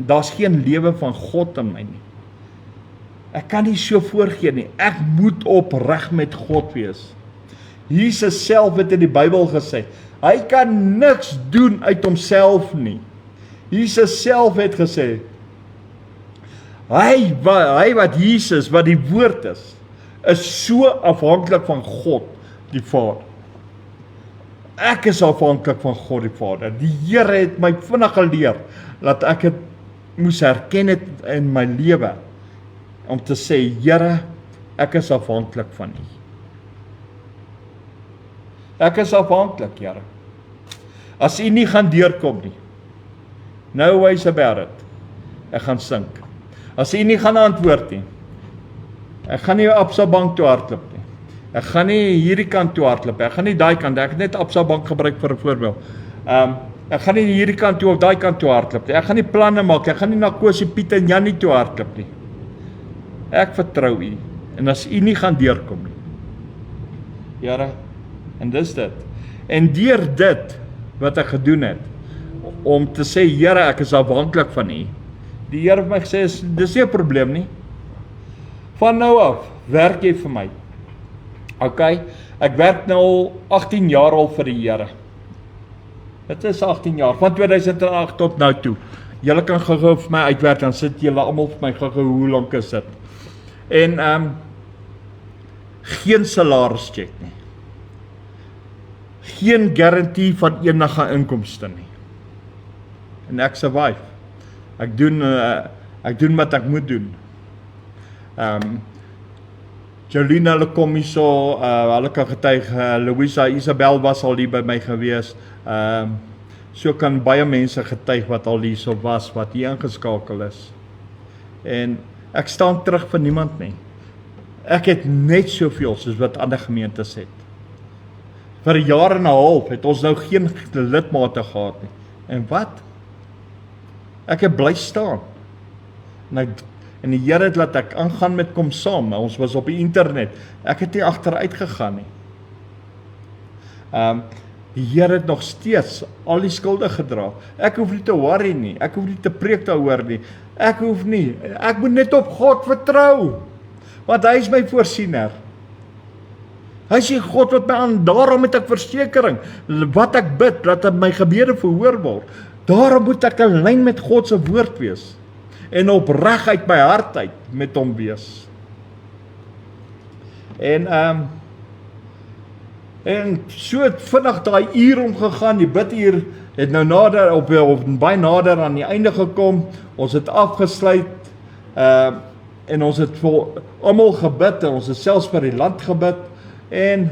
Daar's geen lewe van God in my nie. Ek kan nie so voorgee nie. Ek moet opreg met God wees. Jesus self het in die Bybel gesê, hy kan niks doen uit homself nie. Jesus self het gesê, hy wat Jesus, wat die woord is so afhanklik van God die Vader. Ek is afhanklik van God die Vader. Die Here het my vinnig geleer dat ek het moes herken het in my lewe om te sê, Here, ek is afhanklik van U. Ek is afhanklik, Here. As U nie gaan deurkom nie, no ways about it, ek gaan sink. As U nie gaan antwoord nie, ek gaan nie Absa Bank toe hardloop nie. Ek gaan nie hierdie kant toe hardloop, ek gaan nie daai kant, ek het net Absa Bank gebruik vir 'n voorbeeld. Ek gaan nie hierdie kant toe of daai kant toe hardloop nie. Ek gaan nie planne maak, ek gaan nie na Kosie, Piet en Jannie toe hardloop nie. Ek vertrou U, en as U nie gaan deurkom nie, Here, En dis dit. En deur dit wat ek gedoen het, om te sê, Here, ek is afhanklik van U. Die Here het my gesê, dis nie 'n probleem nie. Van nou af, werk jy vir my. OK, ek werk nou al 18 jaar al vir die Here. Dit is 18 jaar, van 2008 tot nou toe. Julle kan gou vir my uitwerk, dan sit julle almal vir my gou, hoe lank is dit? En geen salarischeck nie. Geen garantie van enige inkomste nie. En ek survive. Ek doen wat ek moet doen. Jolina, hulle kom hier so, hulle kan getuig, Louisa, Isabel was al hier by my gewees. So kan baie mense getuig wat al hier so was, wat hier ingeskakel is. En ek staan terug vir niemand nie. Ek het net soveel soos wat ander gemeentes het. Vir 'n jaar en 'n half het ons nou geen lidmate gehad nie. En wat? Ek het bly staan. En die Here het laat ek aangaan met kom saam. Ons was op die internet. Ek het nie agteruit gegaan nie. Die Here het nog steeds al die skulde gedra. Ek hoef nie te worry nie. Ek hoef nie te preek daaroor nie. Ek hoef nie. Ek moet net op God vertrou. Want hy is my voorsiener. Hy is die God wat my aan, daarom het ek versekering. Wat ek bid, dat my gebede verhoor word. Daarom moet ek in lyn met God se woord wees. En opreg uit my hart uit met hom wees. En so het vinnig daai uur omgegaan, die biduur het nou nader, of baie nader aan die einde gekom, ons het afgesluit, en ons het vir almal gebid, en ons het selfs vir die land gebid, en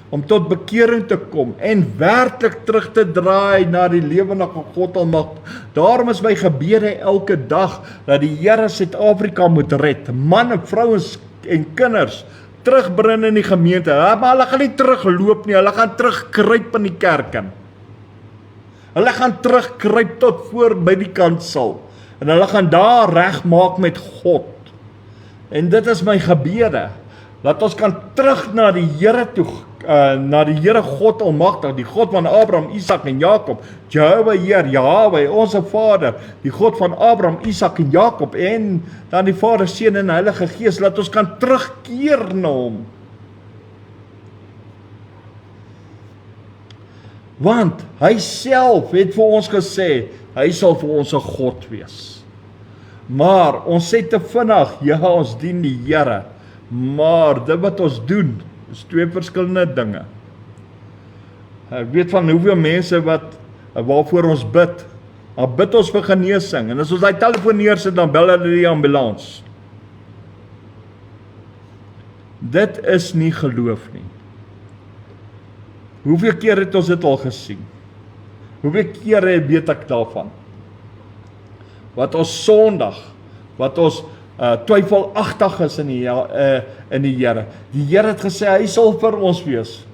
om tot bekering te kom, en werklik terug te draai na die lewendige God almagtig. Daarom is my gebede elke dag, dat die Here Suid-Afrika moet red, manne, vrouens en kinders, terugbring in die gemeente, maar hulle gaan nie terugloop nie, hulle gaan terugkruip in die kerk in. Hulle gaan terugkruip tot voor by die kansel, en hulle gaan daar regmaak met God. En dit is my gebede, dat ons kan terug na die Here toe, na die Here God almagtig, die God van Abraham, Isak en Jakob, Jehovah Heer, Yahweh, onze Vader, die God van Abraham, Isak en Jakob, en dan die Vader, Seun en Heilige Gees, dat ons kan terugkeer na hom. Want hy self het vir ons gesê, hy sal vir ons 'n God wees. Maar ons sê te vinnig, ja, ons dien die Here, maar dit wat ons doen, is twee verskillende dinge. Ek weet van hoeveel mense waarvoor ons bid, dan bid ons vir genesing, en as ons die telefoon neersit, dan bel hulle die ambulans. Dit is nie geloof nie. Hoeveel keer het ons dit al gesien? Hoeveel kere weet ek daarvan? Wat ons sondig, wat ons twyfelagtig is in die Here. Die Here het gesê, hy sal vir ons wees.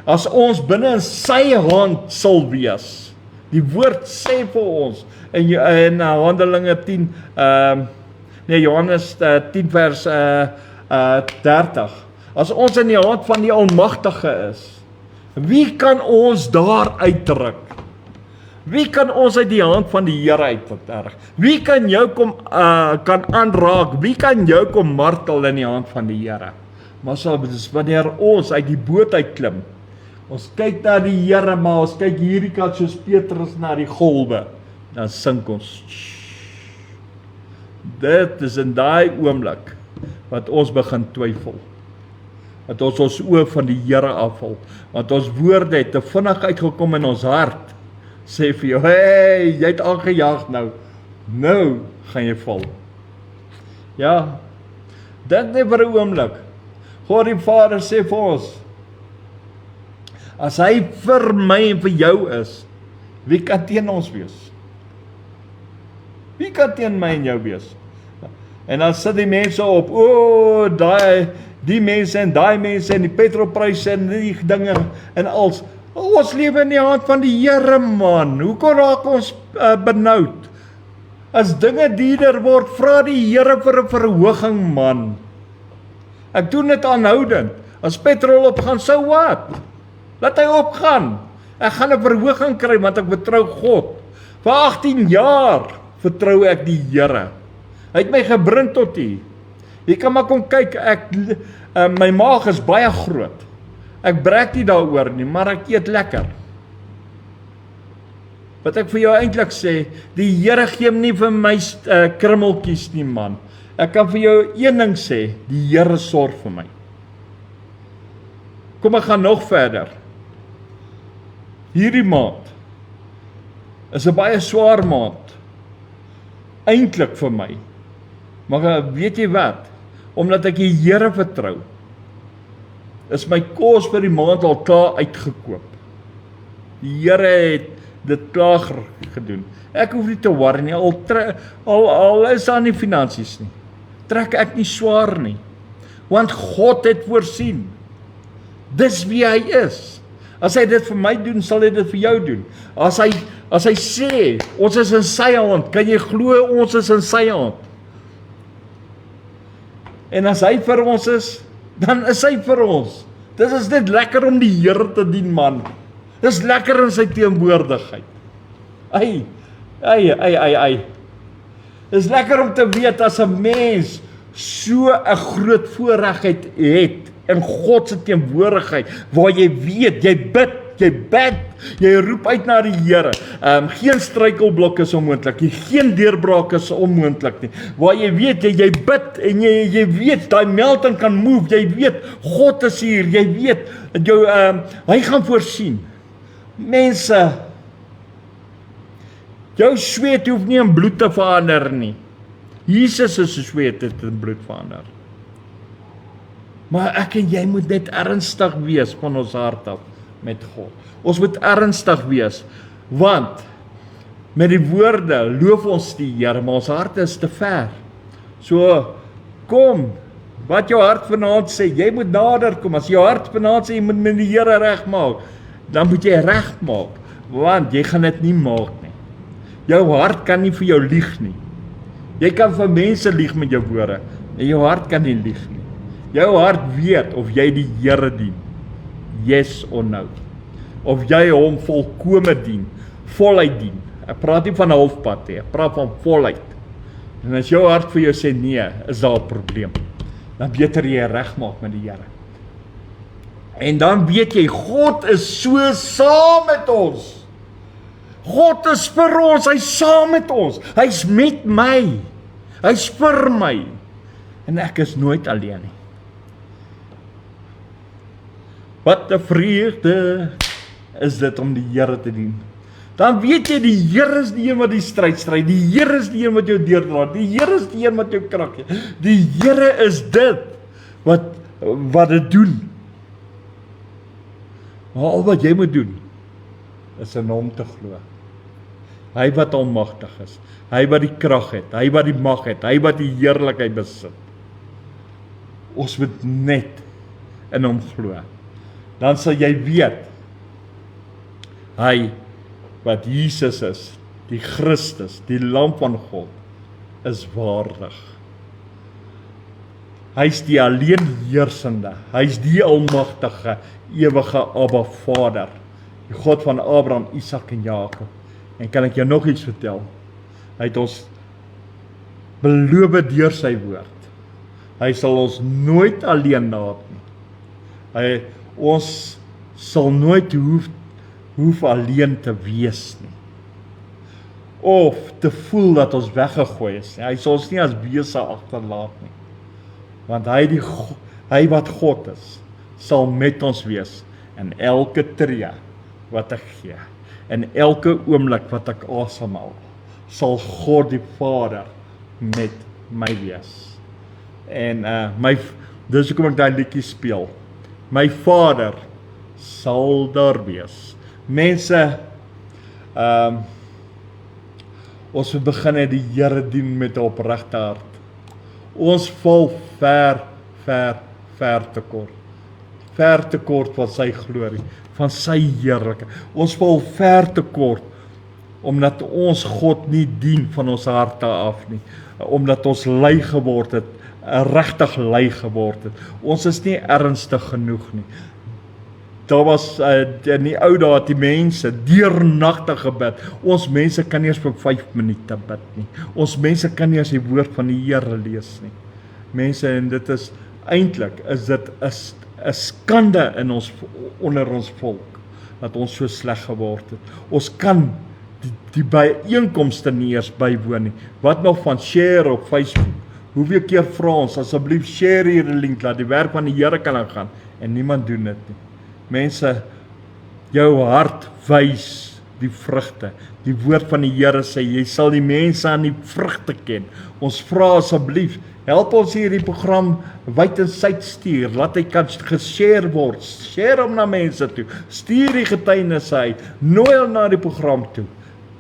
As ons binne in sy hand sal wees. Die woord sê vir ons, in Handelinge 10, Johannes 10 vers 30. As ons in die hand van die Almagtige is, wie kan ons daar uitdruk? Wie kan ons uit die hand van die Here uitdruk? Wie kan jou kan aanraak? Wie kan jou kom martel in die hand van die Here? Maar so, dis wanneer ons uit die boot uitklim, ons kyk na die Here, maar ons kyk hierdie kant soos Petrus na die golwe, dan sink ons. Dit is in daai oomblik wat ons begin twyfel. Dat ons oë van die Here afval, want ons woorde het te vinnig uitgekom in ons hart, sê vir jou, hey, jy het aangejaag nou gaan jy val. Ja, dink net vir 'n oomblik, God die Vader sê vir ons, as hy vir my en vir jou is, wie kan teen ons wees? Wie kan teen my en jou wees? En dan sit die mense op, die mense en die mense en die petrolpryse en die dinge en als, ons lewe in die hand van die Here, man. Hoe kon raak ons benoud? As dinge duurder word, vra die Here vir 'n verhoging, man. Ek doen dit aanhoudend. As petrol opgaan, so wat? Laat hy opgaan. Ek gaan 'n verhoging kry want ek vertrou God. Vir 18 jaar vertrou ek die Here. Hy het my gebring tot hier. Jy kan maar kom kyk, my maag is baie groot. Ek breek nie daaroor nie, maar ek eet lekker. Wat ek vir jou eintlik sê, die Here gee nie vir my krummeltjies nie, man. Ek kan vir jou een ding sê, die Here sorg vir my. Kom, ek gaan nog verder. Hierdie maand is 'n baie swaar maand. Eintlik vir my. Maar weet jy wat? Omdat ek die Here vertrou, is my kos vir die maand al klaar uitgekoop. Die Here het dit klaar gedoen. Ek hoef nie te worry nie, al is daar nie finansies nie. Trek ek nie swaar nie. Want God het voorsien. Dis wie hy is. As hy dit vir my doen, sal hy dit vir jou doen. As hy sê, ons is in sy hand, kan jy glo ons is in sy hand. En as hy vir ons is, dan is hy vir ons. Dit is net lekker om die Here te dien, man. Dis lekker in sy teenwoordigheid. Dis lekker om te weet as 'n mens so 'n groot voorreg het in God se teenwoordigheid, waar jy weet, jy bid, jy roep uit na die Here. Geen struikelblok is onmoontlik nie, geen deurbraak is onmoontlik nie. Waar jy weet, jy bid en jy weet, daai mountain kan move, jy weet, God is hier, jy weet, hy gaan voorsien. Mense, jou sweet hoef nie in bloed te verander nie. Jesus se sweet het in bloed verander. Maar ek en jy moet net ernstig wees van ons hart af met God. Ons moet ernstig wees, want met die woorde loof ons die Here, maar ons harte is te ver. So, kom, wat jou hart vanaand sê, jy moet nader kom. As jou hart vanaand sê, jy moet met die Here regmaak, dan moet jy regmaak, want jy gaan dit nie maak nie. Jou hart kan nie vir jou lieg nie. Jy kan vir mense lieg met jou woorde, en jou hart kan nie lieg nie. Jou hart weet of jy die Here dien, yes or no. Of jy hom volkome dien, voluit dien. Ek praat nie van 'n halfpad nie, ek praat van voluit. En as jou hart vir jou sê nee, is daar 'n probleem. Dan beter jy regmaak met die Here. En dan weet jy, God is so saam met ons. God is vir ons, hy's saam met ons. Hy's met my. Hy's vir my. En ek is nooit alleen nie. Wat 'n vreugde is dit om die Here te dien. Dan weet jy, die Here is die een wat die stryd stry. Die Here is die een wat jou deurdra. Die Here is die een wat jou krag gee. Die Here is dit wat dit doen. Maar al wat jy moet doen, is in hom te glo. Hy wat almagtig is, hy wat die krag het, hy wat die mag het, hy wat die heerlikheid besit. Ons moet net in hom glo. Dan sal jy weet, hy wat Jesus is, die Christus, die Lam van God, is waardig. Hy's die alleen heersende, hy's die almagtige, ewige Abba Vader, die God van Abraham, Isak en Jakob. En kan ek jou nog iets vertel? Hy het ons beloof deur sy woord. Hy sal ons nooit alleen laat nie. Ons sal nooit hoef alleen te wees nie. Of te voel dat ons weggegooi is. Hy sal ons nie as wese agterlaat nie. Want hy wat God is, sal met ons wees in elke tree wat ek gee. In elke oomblik wat ek asemhaal, sal God die Vader met my wees. En dis hoekom ek daai liedjie speel. My Vader sal daar wees. Mense, ons moet begin die Here dien met 'n opregte hart. Ons val ver te kort. Ver te kort van sy glorie, van sy heerlikheid. Ons val ver te kort, omdat ons God nie dien van ons harte af nie. Omdat ons lui geword het, regtig lui geword het. Ons is nie ernstig genoeg nie. daar was in die ou dae het die mense deurnagtig gebid. Ons mense kan nie eens vir 5 minute bid nie. Ons mense kan nie eens die woord van die Here lees nie. Mense, en dit is eintlik is dit 'n skande in ons onder ons volk dat ons so sleg geword het. Ons kan die byeenkomste nie eers bywoon nie. Wat nog van share op Facebook? Hoeveel keer vra ons asseblief share hierdie link dat die werk van die Here kan aangaan en niemand doen dit nie. Mense, jou hart wys die vrugte. Die woord van die Here sê jy sal die mense aan die vrugte ken. Ons vra asseblief, help ons hierdie program wyd en suid stuur, laat hy kan geshare word. Share hom na mense toe. Stuur die getuienisse uit. Nooi hulle na die program toe.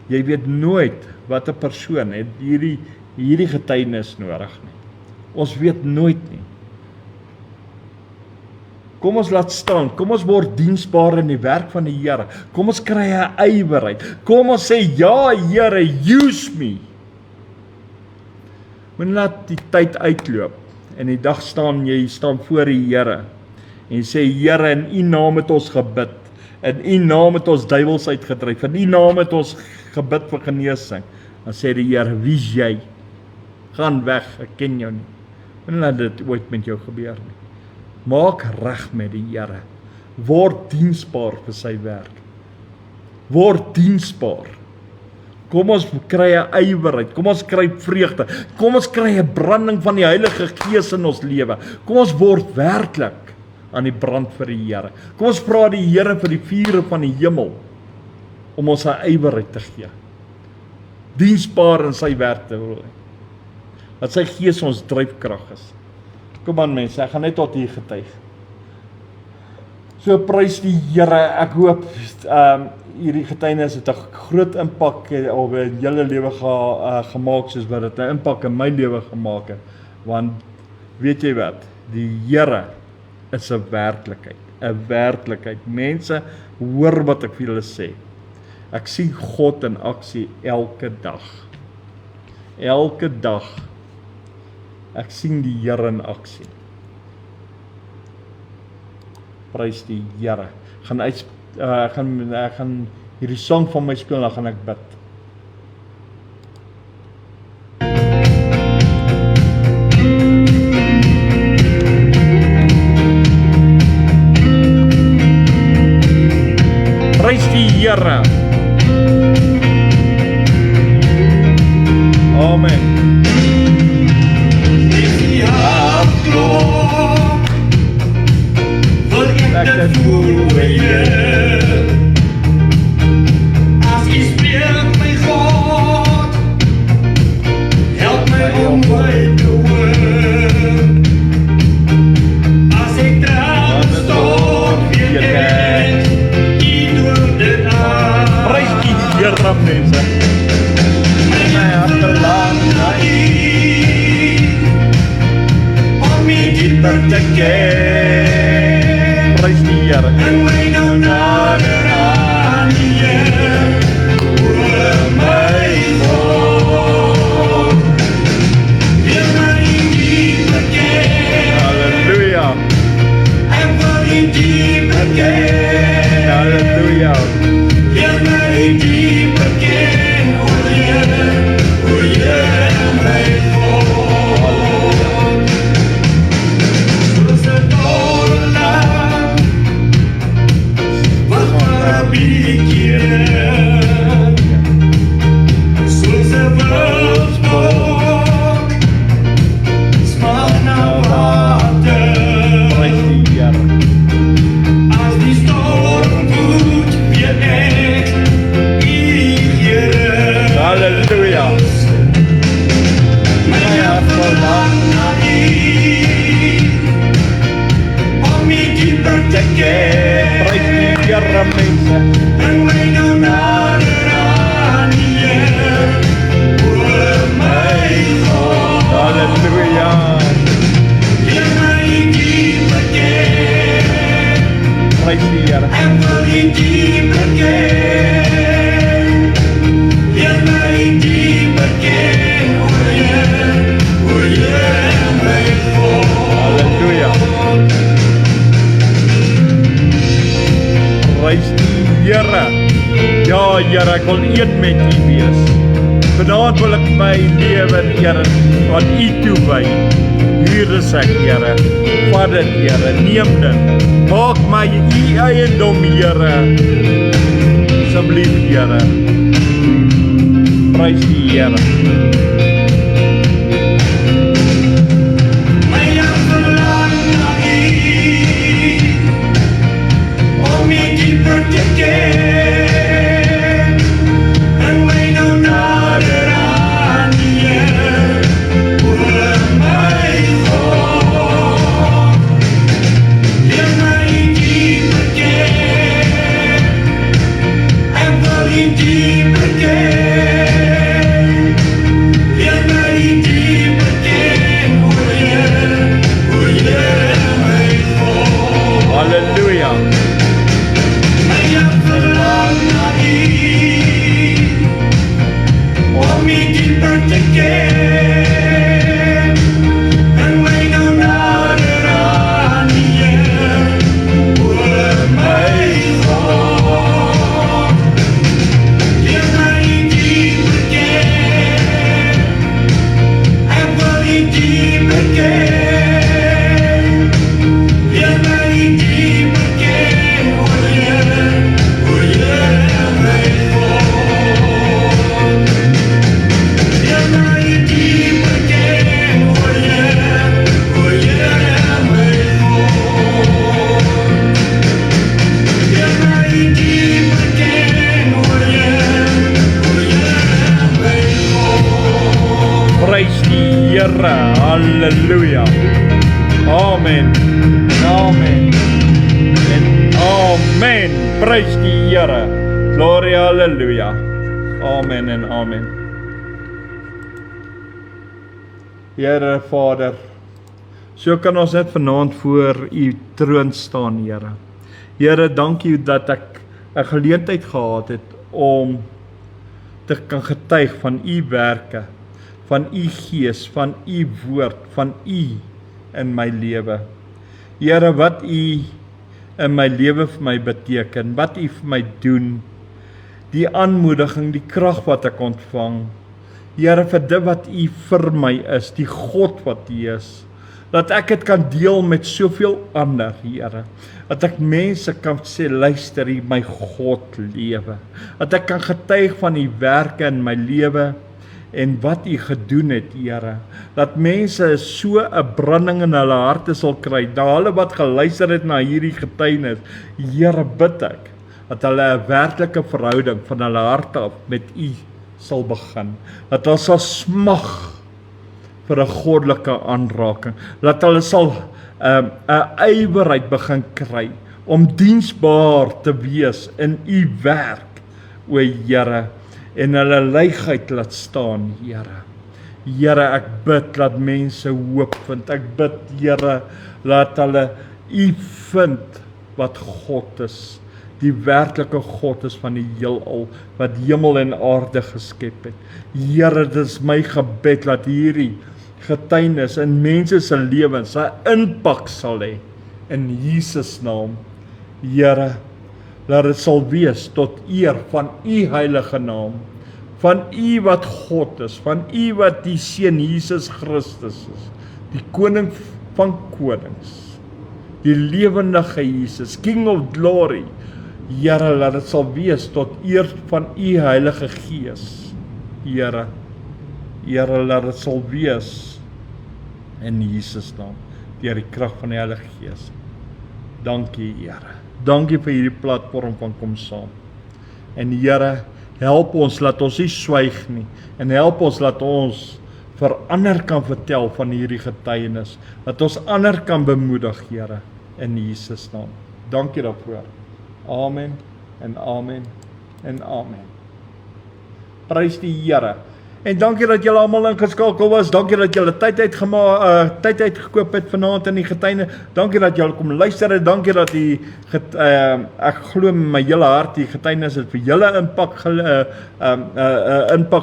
Jy weet nooit wat 'n persoon het hierdie getuienis nodig nie. Ons weet nooit nie. Kom ons laat staan, kom ons word diensbaar in die werk van die Here. Kom ons kry 'n ywerheid. Kom ons sê, ja Here, use me. Moenie laat die tyd uitloop en die dag jy staan voor die Here en sê, Here, in U naam het ons gebid. In U naam het ons duiwels uitgedryf. In U naam het ons gebid vir genesing. Dan sê die Here, wie's jy? Gaan weg, ek ken jou nie. Moenie laat dit ooit met jou gebeur nie. Maak reg met die Here. Word diensbaar vir sy werk. Word diensbaar. Kom ons kry 'n ywerheid, kom ons kry vreugde, kom ons kry 'n branding van die Heilige Gees in ons lewe. Kom ons word werklik aan die brand vir die Here. Kom ons vra die Here vir die vure van die hemel om ons 'n ywerheid te gee. Diensbaar in sy werk te wil. Dat sy Gees ons dryfkrag is. Kom aan mense, ek gaan net tot hier getuig. So prys die Here, ek hoop hierdie getuienis het 'n groot impak op julle lewe gemaak soos wat dit 'n impak in my lewe gemaak het. Want weet jy wat, die Here is 'n werklikheid. Mense, hoor wat ek vir julle sê. Ek sien God in aksie elke dag. Elke dag. Ek sien die Here in aksie. Prys die Here. Ek gaan hierdie sang van my speel, dan gaan ek bid. Prys die Here. Amen. Lekker voel by jou. As jy spreek my God, help my om by te hoor. As ek traan stort, weet ek, jy doen dit aan. Prys die Here, mense. My hart verlang na U, om U dieper te ken. Prys die Here. En my nou nader aan U, o my God. Leer my dieper ken. Halleluja. Ek wil U dieper ken. Halleluja. Leer my dieper ken, o Here, my God. Soos 'n doorland, wat maar 'n bietjie, soos 'n wildsbok, smaak na water. Prys die Here. As die storm woed, weet ek, U Here. Halleluja. My hart verlang na U, om U dieper te ken. Prys die Here, mense. En my nou nader aan U, o my God. Halleluja. Leer my dieper ken. Prys die Here. Ek wil U dieper ken. Leer my dieper ken, o Here, my God. Halleluja. Prys die Here. Ja, Here, ek wil een met U wees. Vanaand wil ek my lewe, Here, aan U toewy. Hier is ek, Here. Vat dit, Here. Neem dit. Maak my U eiendom, Here. Asseblief, Here. Prys die Here. Halleluja. Amen. Amen. En amen. Prys die Here. Gloria, halleluja. Amen en amen. Here Vader, so kan ons net vanaand voor U troon staan, Here. Here, dankie dat ek 'n geleentheid gehad het om te kan getuig van U werke, van U Gees, van U woord, van U in my lewe. Here, wat U in my lewe vir my beteken, wat U vir my doen, die aanmoediging, die krag wat ek ontvang. Here, vir dit wat U vir my is, die God wat U is, dat ek dit kan deel met soveel ander, Here. Dat ek mense kan sê, luister, U my God lewe. Dat ek kan getuig van U werke in my lewe en wat U gedoen het, Here. Dat mense so 'n branding in hulle harte sal kry, na hulle wat geluister het na hierdie getuienis. Here, bid ek dat hulle 'n werklike verhouding van hulle harte af met U sal begin. Dat hulle sal smag vir 'n goddelike aanraking. Dat hulle sal 'n ywerheid begin kry om diensbaar te wees in U werk, o Here, en hulle leegheid laat staan, Here. Here, ek bid dat mense hoop vind. Ek bid, Here, laat hulle U vind wat God is. Die werklike God is van die heelal, wat hemel en aarde geskep het. Here, dit is my gebed dat hierdie getuienis in mense se lewens 'n impak sal hê in Jesus naam. Here, laat dit sal wees tot eer van U heilige naam, van U wat God is, van U wat die Seun Jesus Christus is, die koning van konings, die lewendige Jesus, King of Glory. Here, laat dit sal wees tot eer van U Heilige Gees. Here, laat dit sal wees in Jesus naam, deur die krag van die Heilige Gees. Dankie, Here. Dankie vir hierdie platform van Kom Saam. En Here, help ons, laat ons nie swyg nie, en help ons, laat ons vir ander kan vertel van hierdie getuienis, dat ons ander kan bemoedig, Here, in Jesus naam. Dankie daarvoor. Amen en amen en amen. Prys die Here. En dankie dat julle almal ingeskakel was. Dankie dat julle tyd uitgekoop het vanaand in die getuienis. Dankie dat julle kom luister het. Dankie dat ek glo met my hele hart die getuienis het vir julle impak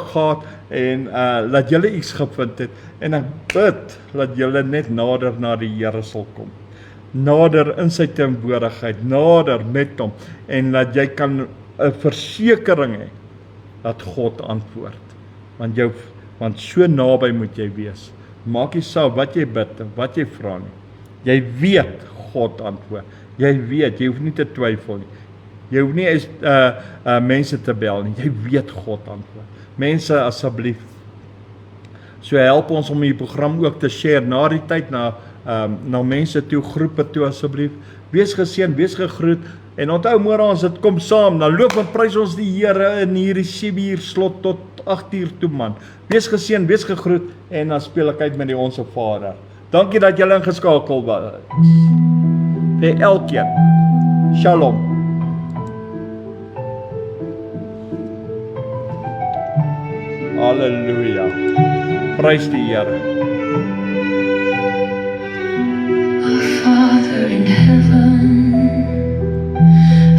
gehad en dat julle iets gevind het. En ek bid dat julle net nader na die Here sal kom. nader in sy teenwoordigheid, nader met hom, en dat jy kan 'n versekering hê dat God antwoord. Want so naby moet jy wees. Maak nie saak wat jy bid en wat jy vra nie. Jy weet God antwoord. Jy weet, jy hoef nie te twyfel nie. Jy hoef nie eens mense te bel nie. Jy weet God antwoord. Mense, asseblief, so help ons om die program ook te share na die tyd, na mense toe, groepe toe asseblief. Wees geseën, wees gegroet, en onthou môre ons dit kom saam, dan loop en prys ons die Here in hierdie 7 uur slot tot 8 uur toe man. Wees geseën, wees gegroet, en dan speel ek uit met die Onse Vader. Dankie dat julle ingeskakel was. Vir elkeen. Shalom. Halleluja. Prys die Here. Our Father in heaven,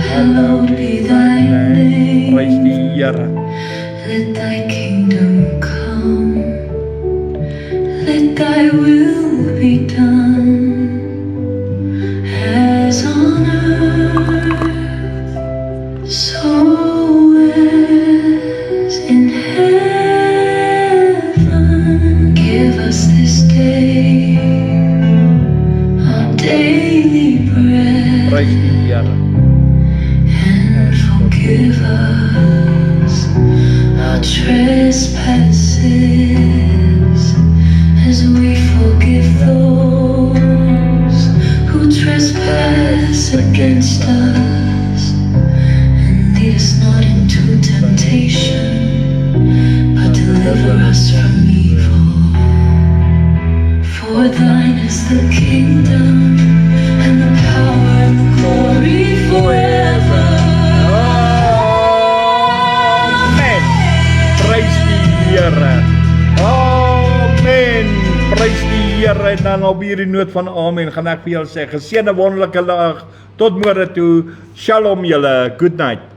hallowed be thy name. Prys die Here. Let thy kingdom come. Let thy will be done, as on earth, so as in heaven. Give us this day our daily bread, Prys die Here. and forgive us our trespasses, as we forgive those who trespass against us. And lead us not into temptation, but deliver us from evil. For thine is the kingdom, and the power, and the glory forever. Amen. Prys die Here. Amen. Prys die Here. En dan op hierdie noot van amen gaan ek vir julle sê, geseënde wonderlike dag. Tot môre toe. Shalom julle. Good night.